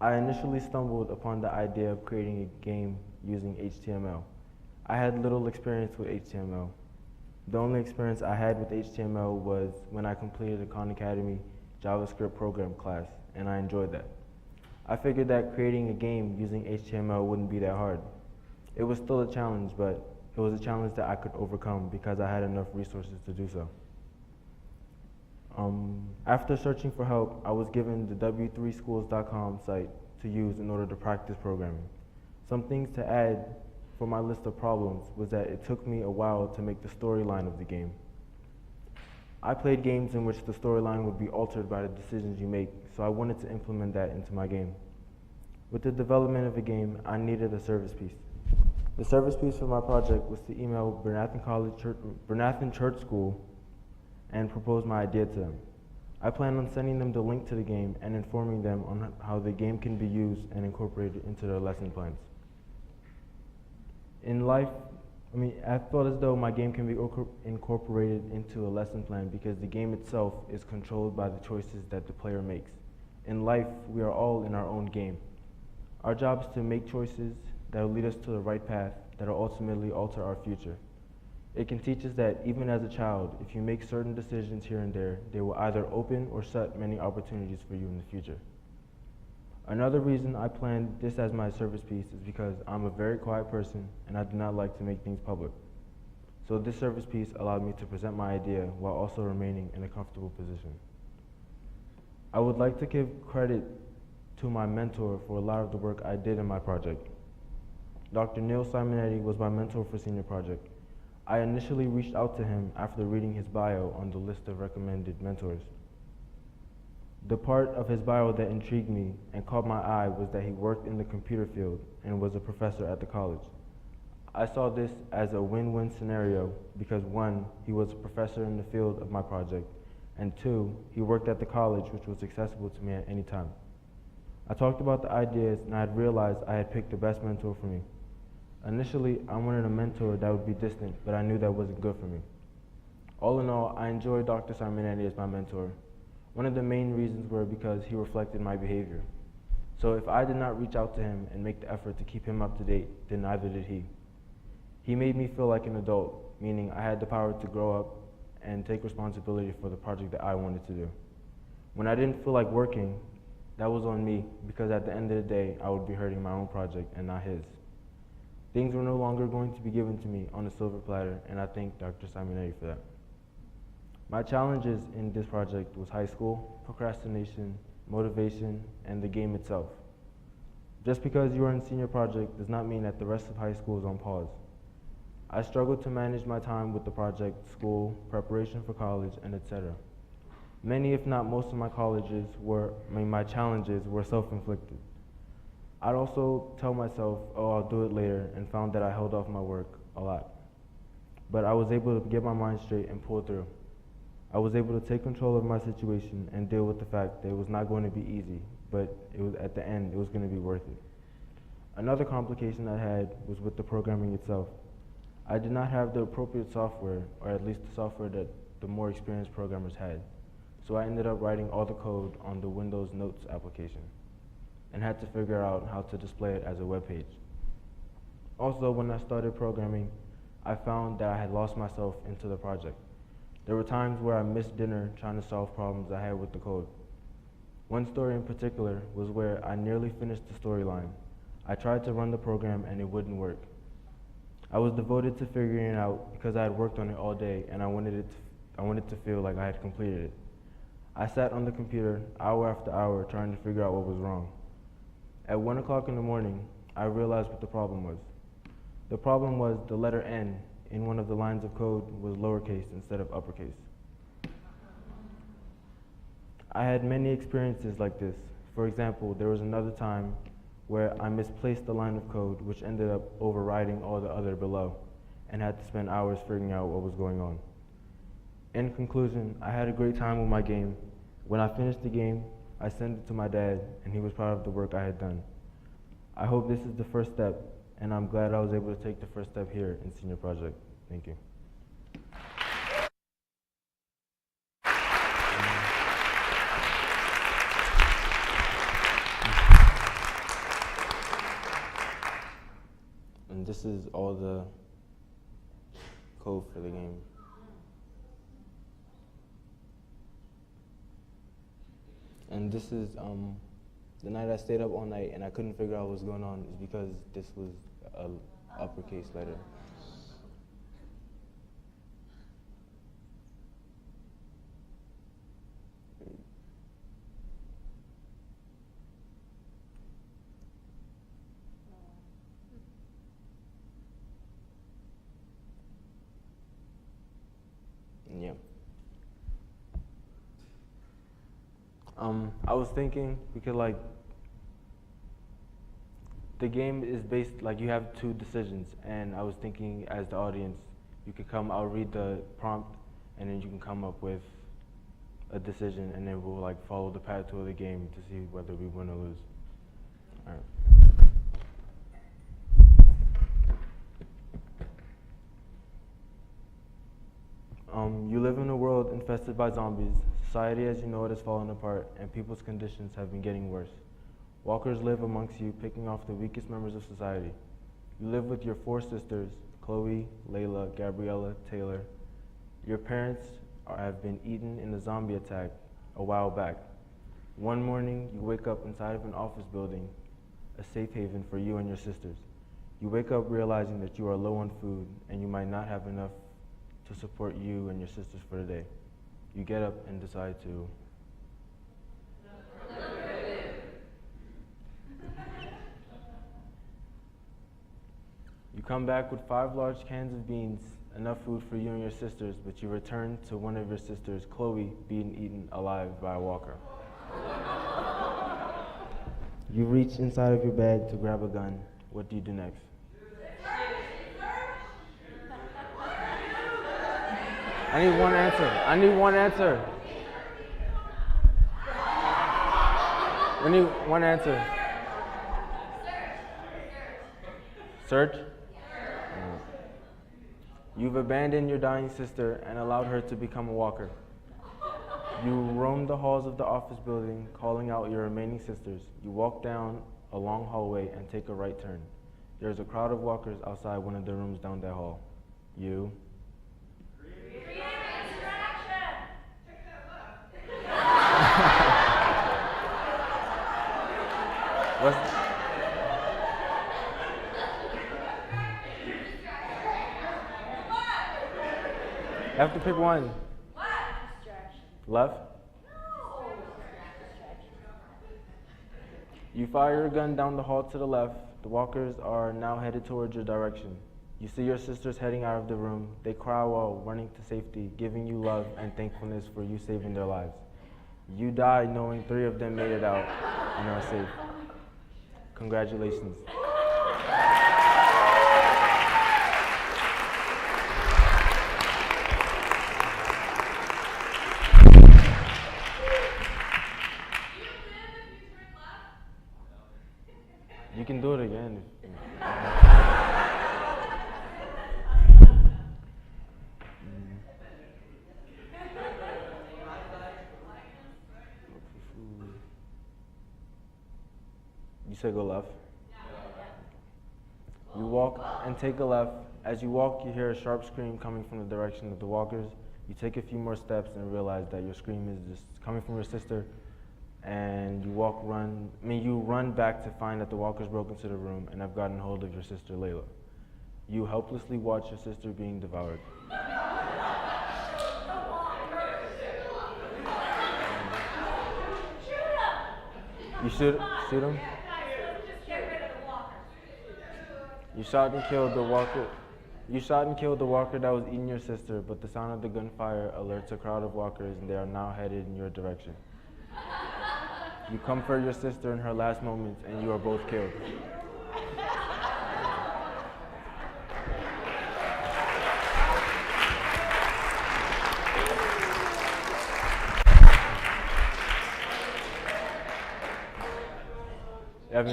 I initially stumbled upon the idea of creating a game using HTML. I had little experience with HTML. The only experience I had with HTML was when I completed a Khan Academy JavaScript program class, and I enjoyed that. I figured that creating a game using HTML wouldn't be that hard. It was still a challenge, but it was a challenge that I could overcome because I had enough resources to do so. After searching for help, I was given the w3schools.com site to use in order to practice programming. Some things to add for my list of problems was that it took me a while to make the storyline of the game. I played games in which the storyline would be altered by the decisions you make, so I wanted to implement that into my game. With the development of a game, I needed a service piece. The service piece for my project was to email Bernathen Church School and propose my idea to them. I plan on sending them the link to the game and informing them on how the game can be used and incorporated into their lesson plans. In life, I felt as though my game can be incorporated into a lesson plan because the game itself is controlled by the choices that the player makes. In life, we are all in our own game. Our job is to make choices that will lead us to the right path that will ultimately alter our future. It can teach us that even as a child, if you make certain decisions here and there, they will either open or shut many opportunities for you in the future. Another reason I planned this as my service piece is because I'm a very quiet person and I do not like to make things public. So this service piece allowed me to present my idea while also remaining in a comfortable position. I would like to give credit to my mentor for a lot of the work I did in my project. Dr. Neil Simonetti was my mentor for senior project. I initially reached out to him after reading his bio on the list of recommended mentors. The part of his bio that intrigued me and caught my eye was that he worked in the computer field and was a professor at the college. I saw this as a win-win scenario because 1, he was a professor in the field of my project, and 2, he worked at the college, which was accessible to me at any time. I talked about the ideas and I had realized I had picked the best mentor for me. Initially, I wanted a mentor that would be distant, but I knew that wasn't good for me. All in all, I enjoyed Dr. Simonetti as my mentor. One of the main reasons were because he reflected my behavior. So if I did not reach out to him and make the effort to keep him up to date, then neither did he. He made me feel like an adult, meaning I had the power to grow up and take responsibility for the project that I wanted to do. When I didn't feel like working, that was on me, because at the end of the day, I would be hurting my own project and not his. Things were no longer going to be given to me on a silver platter, and I thank Dr. Simonetti for that. My challenges in this project was high school, procrastination, motivation, and the game itself. Just because you are in senior project does not mean that the rest of high school is on pause. I struggled to manage my time with the project, school, preparation for college, and etc. Many, if not most of my my challenges were self-inflicted. I'd also tell myself, oh, I'll do it later, and found that I held off my work a lot. But I was able to get my mind straight and pull through. I was able to take control of my situation and deal with the fact that it was not going to be easy, but at the end, it was going to be worth it. Another complication I had was with the programming itself. I did not have the appropriate software, or at least the software that the more experienced programmers had. So I ended up writing all the code on the Windows Notes application and had to figure out how to display it as a web page. Also, when I started programming, I found that I had lost myself into the project. There were times where I missed dinner trying to solve problems I had with the code. One story in particular was where I nearly finished the storyline. I tried to run the program and it wouldn't work. I was devoted to figuring it out because I had worked on it all day and I wanted to feel like I had completed it. I sat on the computer hour after hour trying to figure out what was wrong. At 1 o'clock in the morning, I realized what the problem was. The problem was the letter N in one of the lines of code was lowercase instead of uppercase. I had many experiences like this. For example, there was another time where I misplaced the line of code, which ended up overriding all the other below, and had to spend hours figuring out what was going on. In conclusion, I had a great time with my game. When I finished the game, I sent it to my dad, and he was proud of the work I had done. I hope this is the first step, and I'm glad I was able to take the first step here in senior project. Thank you. And this is all the code for the game. And this is the night I stayed up all night and I couldn't figure out what was going on is because this was an uppercase letter. I was thinking we could like, the game is based, like you have two decisions, and I was thinking as the audience, you could come, I'll read the prompt, and then you can come up with a decision, and then we'll like follow the path to the game to see whether we win or lose. All right. You live in a world infested by zombies. Society as you know it has fallen apart, and people's conditions have been getting worse. Walkers live amongst you, picking off the weakest members of society. You live with your 4 sisters, Chloe, Layla, Gabriella, Taylor. Your parents have been eaten in a zombie attack a while back. One morning, you wake up inside of an office building, a safe haven for you and your sisters. You wake up realizing that you are low on food, and you might not have enough to support you and your sisters for the day. You get up and decide to You come back with 5 large cans of beans, enough food for you and your sisters, but you return to one of your sisters, Chloe, being eaten alive by a walker. You reach inside of your bag to grab a gun. What do you do next? I need one answer. I need one answer. I need one answer. Search? You've abandoned your dying sister and allowed her to become a walker. You roam the halls of the office building, calling out your remaining sisters. You walk down a long hallway and take a right turn. There's a crowd of walkers outside one of the rooms down that hall. You What's You have to pick one. Left? You fire your gun down the hall to the left. The walkers are now headed towards your direction. You see your sisters heading out of the room. They cry while running to safety, giving you love and thankfulness for you saving their lives. You die knowing 3 of them made it out and are safe. Congratulations. You can do it again. You said go left. You walk and take a left. As you walk, you hear a sharp scream coming from the direction of the walkers. You take a few more steps and realize that your scream is just coming from your sister. And you run back to find that the walkers broke into the room and have gotten hold of your sister Layla. You helplessly watch your sister being devoured. You shoot him? You shot and killed the walker. You shot and killed the walker that was eating your sister, but the sound of the gunfire alerts a crowd of walkers and they are now headed in your direction. You comfort your sister in her last moments and you are both killed. You have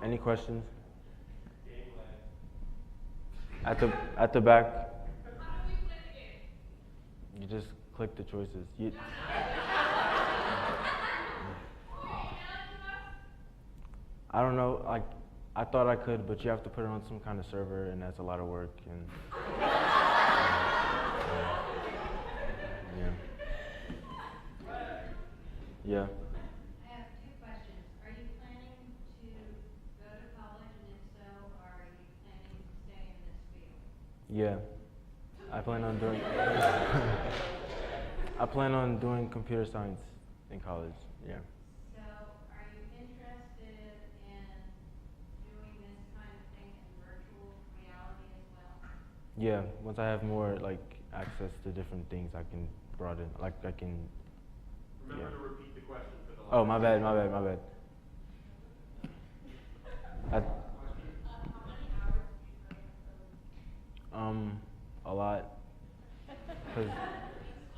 any questions? At the back. How do we play the game? You just click the choices. I don't know, like, I thought I could, but you have to put it on some kind of server, and that's a lot of work, and yeah. I have 2 questions. Are you planning to go to college, and if so, are you planning to stay in this field? Yeah, I plan on doing computer science in college, yeah. So, are you interested in doing this kind of thing in virtual reality as well? Yeah, once I have more, like, access to different things I can broaden, like, I can, Remember to repeat the question. Oh, my bad, my bad, my bad. A lot. 'Cause,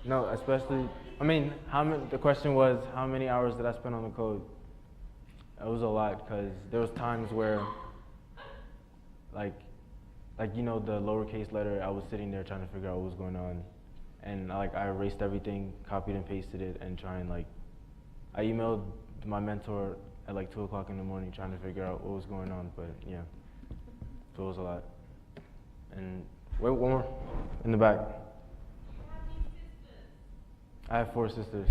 no, especially, I mean, the question was, how many hours did I spend on the code? It was a lot, because there was times where, like, you know, the lowercase letter, I was sitting there trying to figure out what was going on. And I erased everything, copied and pasted it, and I emailed my mentor at like 2 o'clock in the morning trying to figure out what was going on, but yeah, so it was a lot. And wait, one more, in the back. I have 4 sisters.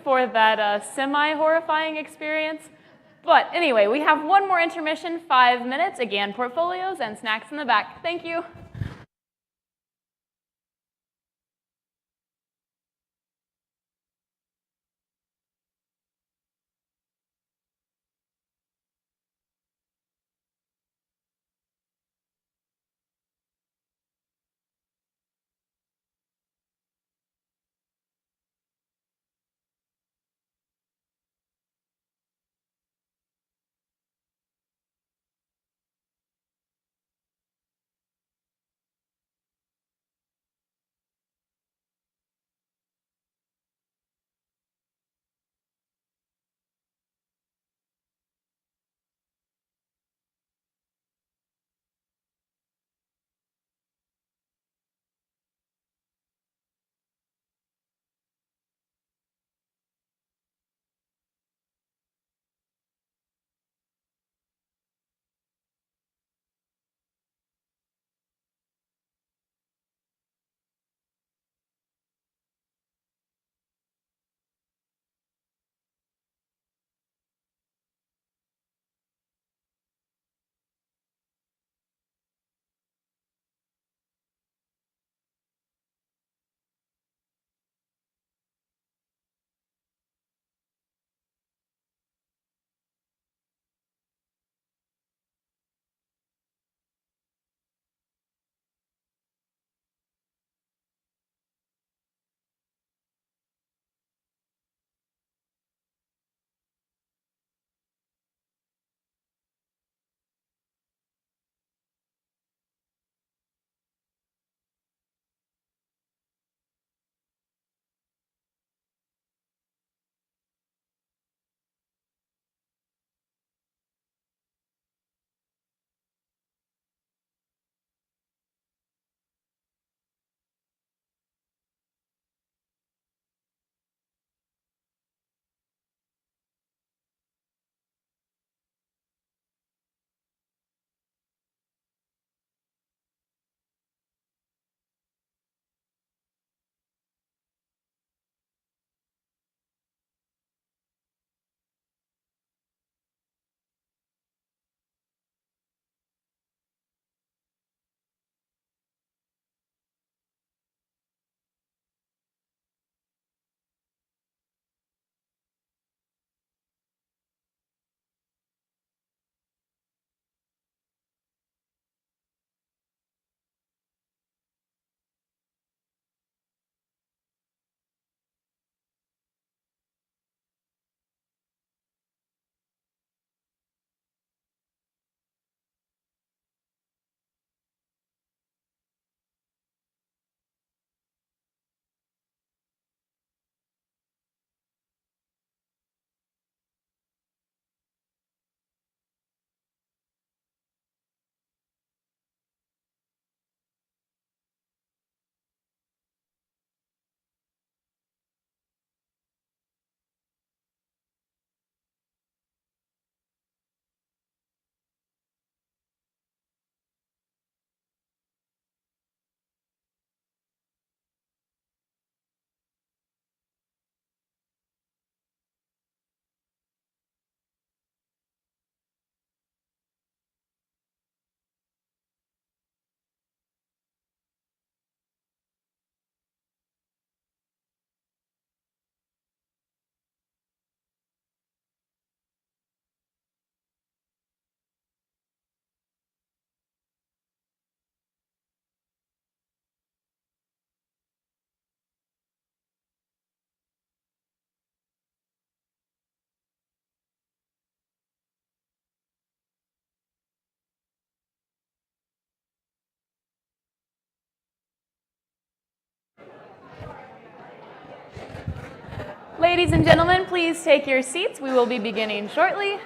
For that semi-horrifying experience. But anyway, we have one more intermission, 5 minutes. Again, portfolios and snacks in the back. Thank you. Ladies and gentlemen, please take your seats. We will be beginning shortly.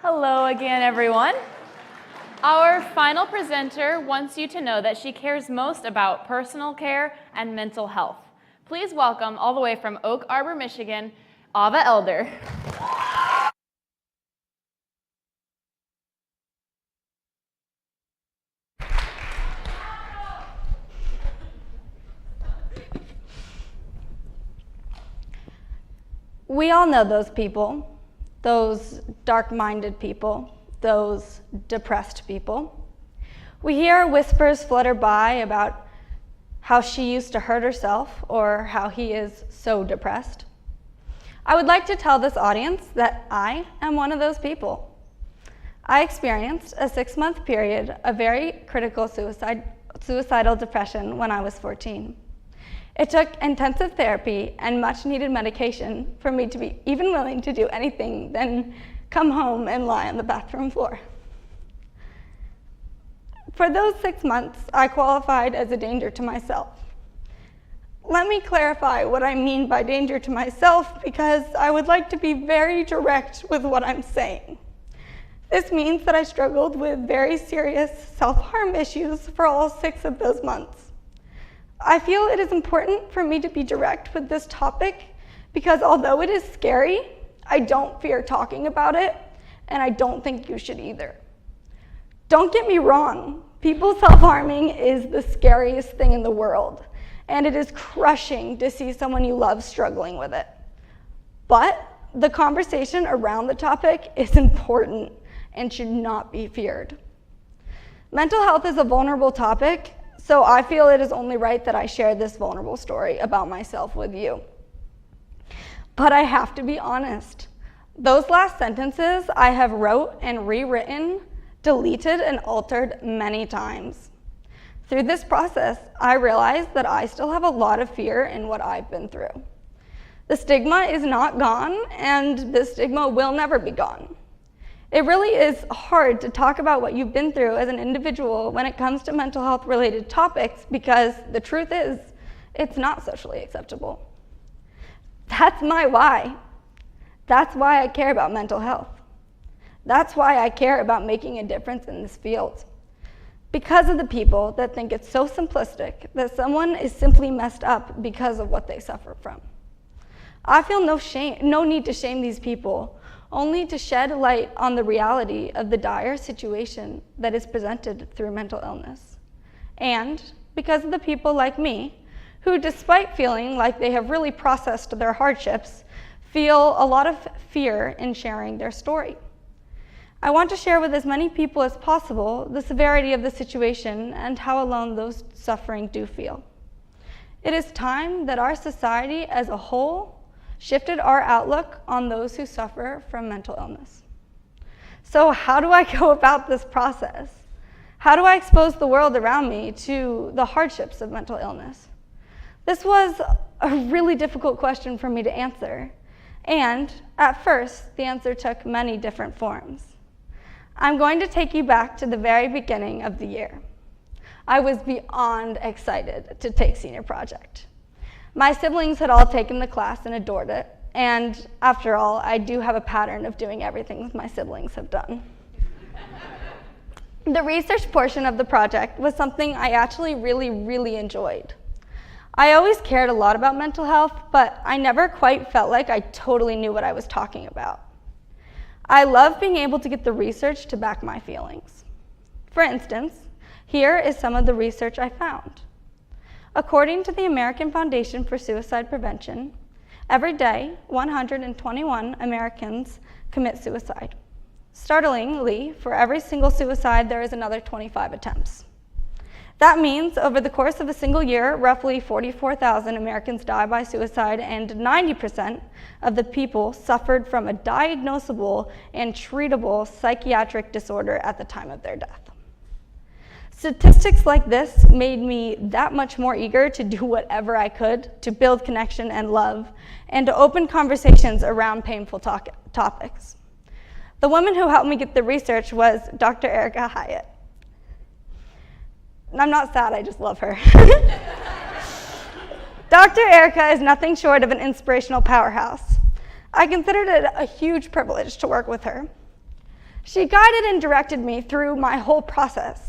Hello again, everyone. Our final presenter wants you to know that she cares most about personal care and mental health. Please welcome, all the way from Oak Arbor, Michigan, Ava Elder. We all know those people, those dark-minded people, those depressed people. We hear whispers flutter by about how she used to hurt herself or how he is so depressed. I would like to tell this audience that I am one of those people. I experienced a 6-month period of very critical suicidal depression when I was 14. It took intensive therapy and much needed medication for me to be even willing to do anything than come home and lie on the bathroom floor. For those 6 months, I qualified as a danger to myself. Let me clarify what I mean by danger to myself, because I would like to be very direct with what I'm saying. This means that I struggled with very serious self-harm issues for all 6 of those months. I feel it is important for me to be direct with this topic because although it is scary, I don't fear talking about it, and I don't think you should either. Don't get me wrong, people self-harming is the scariest thing in the world, and it is crushing to see someone you love struggling with it. But the conversation around the topic is important and should not be feared. Mental health is a vulnerable topic, so I feel it is only right that I share this vulnerable story about myself with you. But I have to be honest. Those last sentences I have wrote and rewritten, deleted and altered many times. Through this process, I realized that I still have a lot of fear in what I've been through. The stigma is not gone, and the stigma will never be gone. It really is hard to talk about what you've been through as an individual when it comes to mental health related topics because the truth is, it's not socially acceptable. That's my why. That's why I care about mental health. That's why I care about making a difference in this field. Because of the people that think it's so simplistic that someone is simply messed up because of what they suffer from. I feel no need to shame these people, only to shed light on the reality of the dire situation that is presented through mental illness. And because of the people like me, who despite feeling like they have really processed their hardships, feel a lot of fear in sharing their story. I want to share with as many people as possible the severity of the situation and how alone those suffering do feel. It is time that our society as a whole shifted our outlook on those who suffer from mental illness. So how do I go about this process? How do I expose the world around me to the hardships of mental illness? This was a really difficult question for me to answer, and at first, the answer took many different forms. I'm going to take you back to the very beginning of the year. I was beyond excited to take senior project. My siblings had all taken the class and adored it, and after all, I do have a pattern of doing everything my siblings have done. The research portion of the project was something I actually really enjoyed. I always cared a lot about mental health, but I never quite felt like I totally knew what I was talking about. I love being able to get the research to back my feelings. For instance, Here is some of the research I found. According to the American Foundation for Suicide Prevention, every day, 121 Americans commit suicide. Startlingly, for every single suicide, there is another 25 attempts. That means over the course of a single year, roughly 44,000 Americans die by suicide, and 90% of the people suffered from a diagnosable and treatable psychiatric disorder at the time of their death. Statistics like this made me that much more eager to do whatever I could to build connection and love, and to open conversations around painful topics. The woman who helped me get the research was Dr. Erica Hyatt. I'm not sad, I just love her. Dr. Erica is nothing short of an inspirational powerhouse. I considered it a huge privilege to work with her. She guided and directed me through my whole process,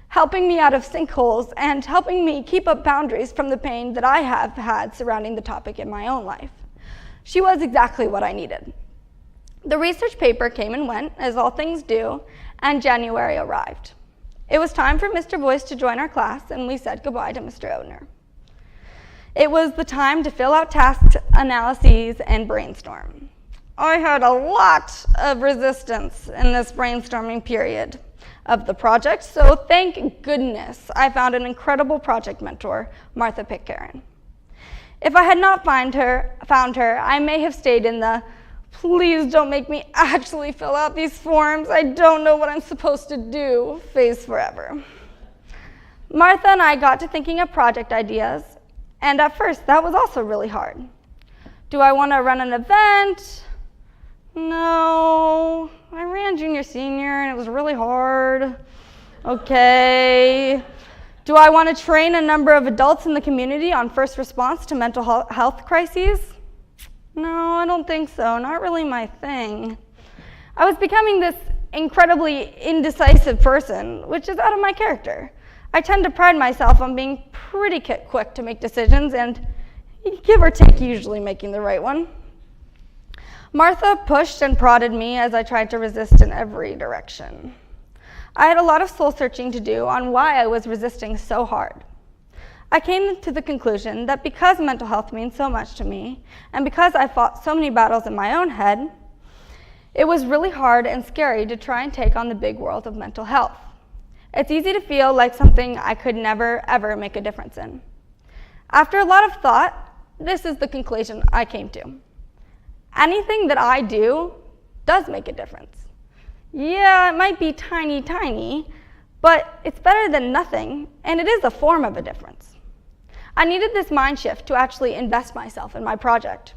helping me out of sinkholes and helping me keep up boundaries from the pain that I have had surrounding the topic in my own life. She was exactly what I needed. The research paper came and went, as all things do, and January arrived. It was time for Mr. Boyce to join our class, and we said goodbye to Mr. Odner. It was the time to fill out task analyses and brainstorm. I had a lot of resistance in this brainstorming period of the project, so thank goodness I found an incredible project mentor, Martha Pitcairn. If I had not found her, I may have stayed in the "please don't make me actually fill out these forms, I don't know what I'm supposed to do" phase forever. Martha and I got to thinking of project ideas, and at first that was also really hard. Do I want to run an event? No. I ran junior senior and it was really hard. Okay. Do I want to train a number of adults in the community on first response to mental health crises? No, I don't think so. Not really my thing. I was becoming this incredibly indecisive person, which is out of my character. I tend to pride myself on being pretty quick to make decisions and, give or take, usually making the right one. Martha pushed and prodded me as I tried to resist in every direction. I had a lot of soul searching to do on why I was resisting so hard. I came to the conclusion that because mental health means so much to me, and because I fought so many battles in my own head, it was really hard and scary to try and take on the big world of mental health. It's easy to feel like something I could never, ever make a difference in. After a lot of thought, this is the conclusion I came to. Anything that I do does make a difference. Yeah, it might be tiny, but it's better than nothing, and it is a form of a difference. I needed this mind shift to actually invest myself in my project.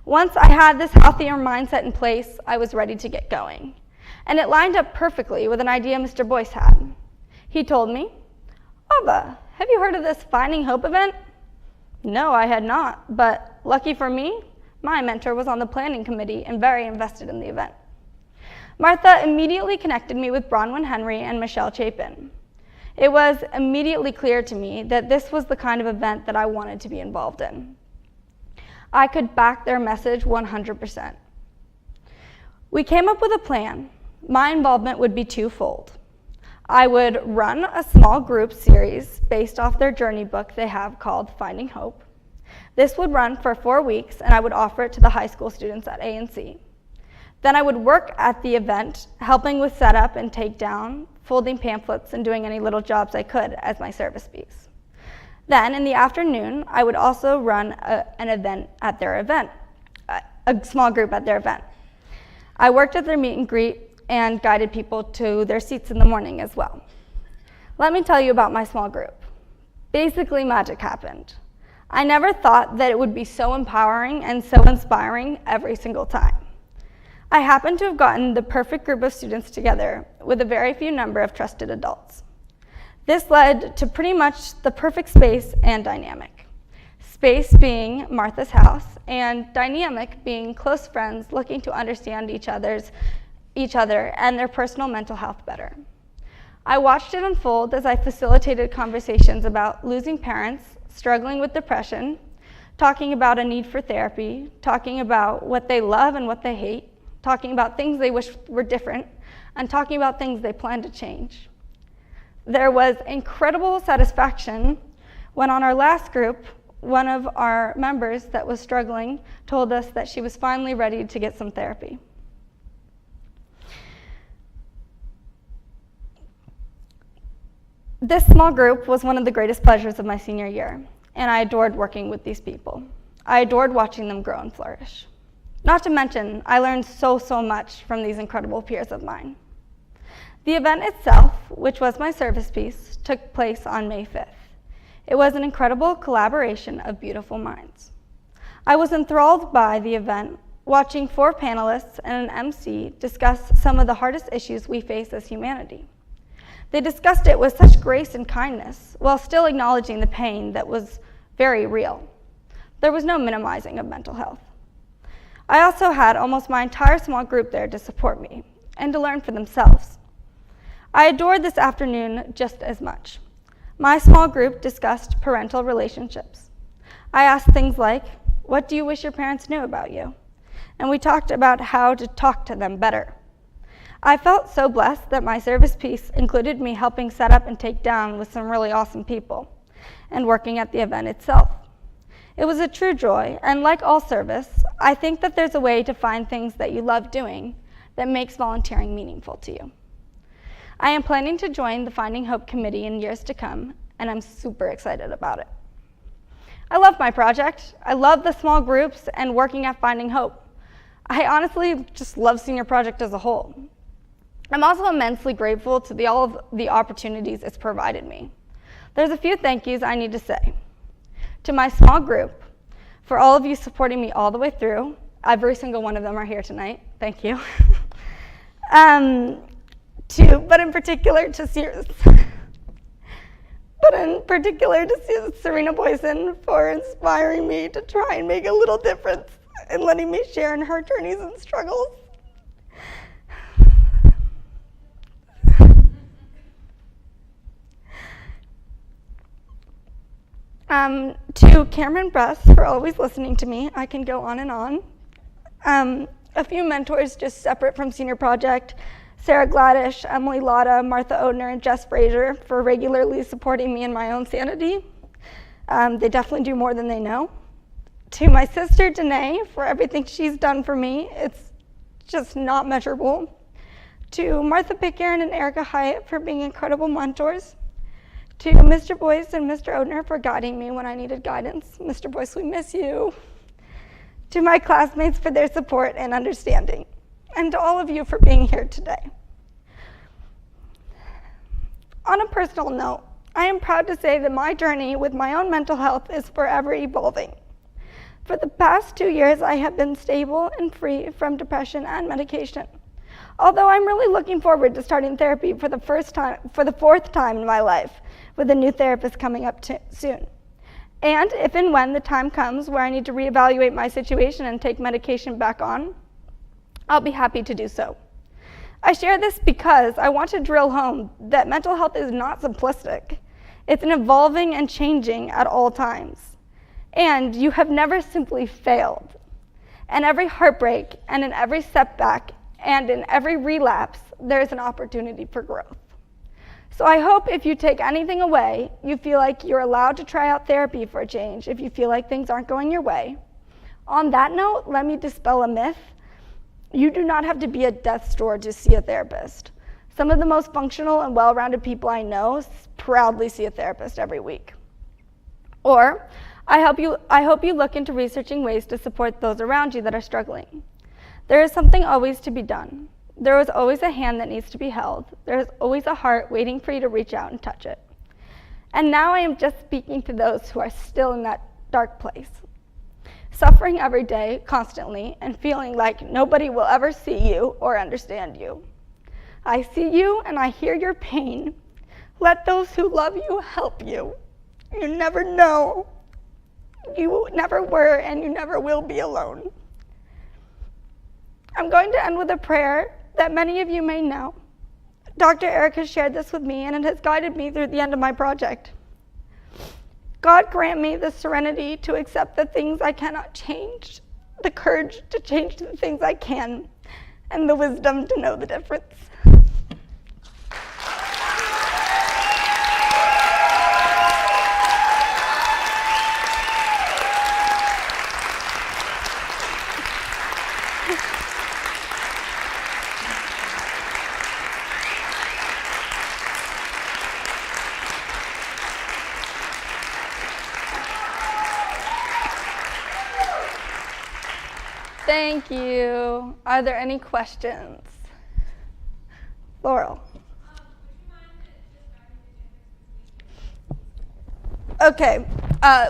Once I had this healthier mindset in place, I was ready to get going. And it lined up perfectly with an idea Mr. Boyce had. He told me, "Ava, have you heard of this Finding Hope event?" No, I had not, but lucky for me, my mentor was on the planning committee and very invested in the event. Martha immediately connected me with Bronwyn Henry and Michelle Chapin. It was immediately clear to me that this was the kind of event that I wanted to be involved in. I could back their message 100%. We came up with a plan. My involvement would be twofold. I would run a small group series based off their journey book they have called Finding Hope. This would run for 4 weeks, and I would offer it to the high school students at A&C. Then I would work at the event, helping with setup and takedown, folding pamphlets, and doing any little jobs I could as my service fees. Then in the afternoon, I would also run an event at their event, a small group at their event. I worked at their meet and greet and guided people to their seats in the morning as well. Let me tell you about my small group. Basically, magic happened. I never thought that it would be so empowering and so inspiring every single time. I happened to have gotten the perfect group of students together with a very few number of trusted adults. This led to pretty much the perfect space and dynamic. Space being Martha's house, and dynamic being close friends looking to understand each other and their personal mental health better. I watched it unfold as I facilitated conversations about losing parents, struggling with depression, talking about a need for therapy, talking about what they love and what they hate, talking about things they wish were different, and talking about things they plan to change. there was incredible satisfaction when on our last group, one of our members that was struggling told us that she was finally ready to get some therapy. This small group was one of the greatest pleasures of my senior year, and I adored working with these people. I adored watching them grow and flourish. Not to mention, I learned so much from these incredible peers of mine. The event itself, which was my service piece, took place on May 5th. It was an incredible collaboration of beautiful minds. I was enthralled by the event, watching 4 panelists and an MC discuss some of the hardest issues we face as humanity. They discussed it with such grace and kindness, while still acknowledging the pain that was very real. There was no minimizing of mental health. I also had almost my entire small group there to support me and to learn for themselves. I adored this afternoon just as much. My small group discussed parental relationships. I asked things like, what do you wish your parents knew about you? And we talked about how to talk to them better. I felt so blessed that my service piece included me helping set up and take down with some really awesome people and working at the event itself. It was a true joy, and like all service, I think that there's a way to find things that you love doing that makes volunteering meaningful to you. I am planning to join the Finding Hope Committee in years to come, and I'm super excited about it. I love my project. I love the small groups and working at Finding Hope. I honestly just love Senior Project as a whole. I'm also immensely grateful to all of the opportunities it's provided me. There's a few thank yous I need to say. To my small group, for all of you supporting me all the way through. Every single one of them are here tonight. Thank you. But in particular to Serena Boyson for inspiring me to try and make a little difference and letting me share in her journeys and struggles. To Cameron Bress for always listening to me. I can go on and on. A few mentors just separate from Senior Project, Sarah Gladish, Emily Lotta, Martha Odner, and Jess Frazier for regularly supporting me in my own sanity. They definitely do more than they know. To my sister, Danae, for everything she's done for me. It's just not measurable. To Martha Pickaron and Erica Hyatt for being incredible mentors. To Mr. Boyce and Mr. Odner for guiding me when I needed guidance. Mr. Boyce, we miss you. To my classmates for their support and understanding. And to all of you for being here today. On a personal note, I am proud to say that my journey with my own mental health is forever evolving. For the past 2 years, I have been stable and free from depression and medication. Although I'm really looking forward to starting therapy for the 4th time in my life, with a new therapist coming up soon. And if and when the time comes where I need to reevaluate my situation and take medication back on, I'll be happy to do so. I share this because I want to drill home that mental health is not simplistic. It's an evolving and changing at all times. And you have never simply failed. And every heartbreak and in every setback and in every relapse, there is an opportunity for growth. So I hope if you take anything away, you feel like you're allowed to try out therapy for a change if you feel like things aren't going your way. On that note, let me dispel a myth. You do not have to be at death's door to see a therapist. Some of the most functional and well-rounded people I know proudly see a therapist every week. Or, I hope you look into researching ways to support those around you that are struggling. There is something always to be done. There is always a hand that needs to be held. There is always a heart waiting for you to reach out and touch it. And now I am just speaking to those who are still in that dark place, suffering every day, constantly, and feeling like nobody will ever see you or understand you. I see you and I hear your pain. Let those who love you help you. You never know. You never were and you never will be alone. I'm going to end with a prayer that many of you may know. Dr. Eric has shared this with me and it has guided me through the end of my project. God grant me the serenity to accept the things I cannot change, the courage to change the things I can, and the wisdom to know the difference. Thank you. Are there any questions? Laurel. Okay,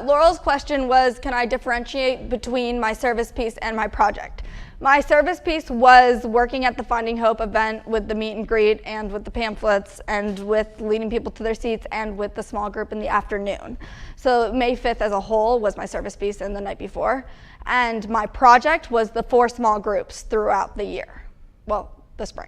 Laurel's question was, can I differentiate between my service piece and my project? My service piece was working at the Finding Hope event with the meet and greet and with the pamphlets and with leading people to their seats and with the small group in the afternoon. So May 5th as a whole was my service piece and the night before. And my project was the 4 small groups throughout the year. Well, the spring.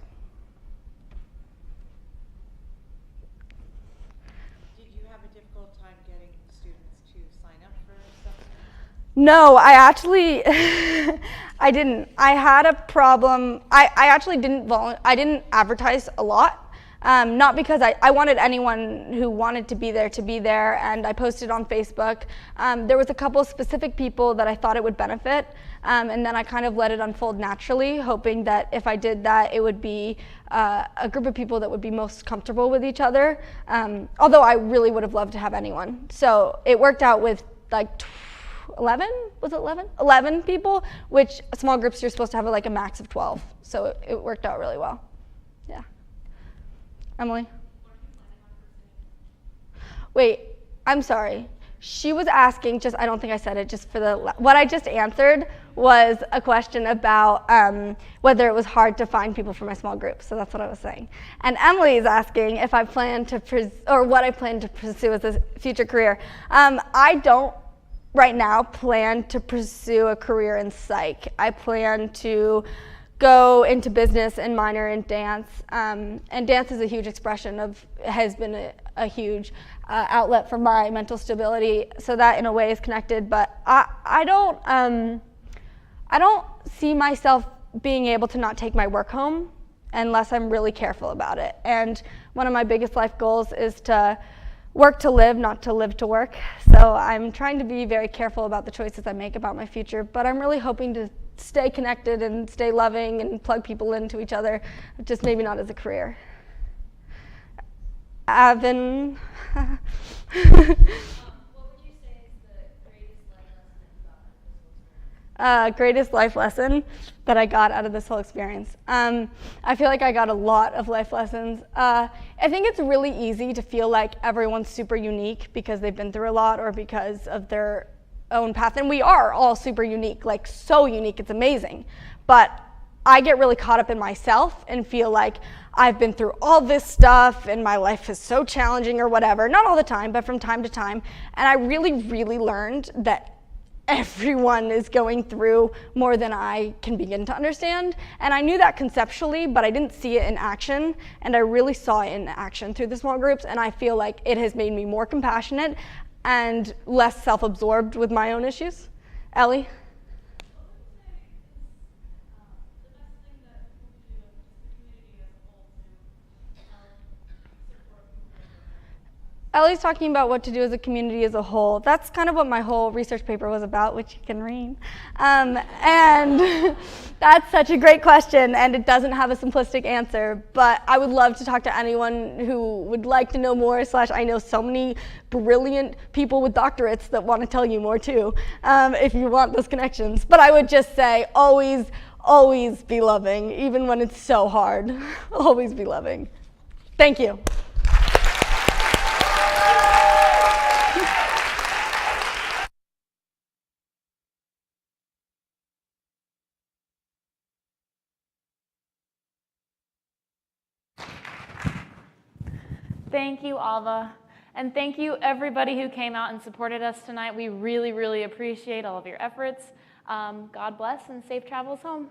No, I actually, I didn't. I had a problem. I actually didn't I didn't advertise a lot, not because I wanted anyone who wanted to be there, and I posted on Facebook. There was a couple specific people that I thought it would benefit, and then I kind of let it unfold naturally, hoping that if I did that, it would be a group of people that would be most comfortable with each other, although I really would have loved to have anyone. So it worked out with like 11? Was it 11? 11 people, which small groups you're supposed to have like a max of 12. So it worked out really well. Yeah. Emily? Wait, I'm sorry. She was asking, I don't think I said it, just for what I just answered was a question about whether it was hard to find people for my small group. So that's what I was saying. And Emily is asking if I plan to, what I plan to pursue as a future career. I don't right now plan to pursue a career in psych. I plan to go into business and minor in dance. And dance is a huge has been a huge outlet for my mental stability. So that in a way is connected, but I don't see myself being able to not take my work home unless I'm really careful about it. And one of my biggest life goals is to work to live, not to live to work. So I'm trying to be very careful about the choices I make about my future, but I'm really hoping to stay connected and stay loving and plug people into each other, just maybe not as a career. Avin. What would you say is the greatest life lesson that you got out of this experience? Greatest life lesson that I got out of this whole experience. I feel like I got a lot of life lessons. I think it's really easy to feel like everyone's super unique because they've been through a lot or because of their own path. And we are all super unique, like so unique, it's amazing. But I get really caught up in myself and feel like I've been through all this stuff and my life is so challenging or whatever. Not all the time, but from time to time. And I really, really learned that everyone is going through more than I can begin to understand. And I knew that conceptually, but I didn't see it in action. And I really saw it in action through the small groups. And I feel like it has made me more compassionate and less self-absorbed with my own issues. Ellie? Ellie's talking about what to do as a community as a whole. That's kind of what my whole research paper was about, which you can read. And that's such a great question, and it doesn't have a simplistic answer, but I would love to talk to anyone who would like to know more, / I know so many brilliant people with doctorates that want to tell you more too, if you want those connections. But I would just say, always, always be loving, even when it's so hard. Always be loving. Thank you. Thank you, Alva. And thank you, everybody who came out and supported us tonight. We really, really appreciate all of your efforts. God bless and safe travels home.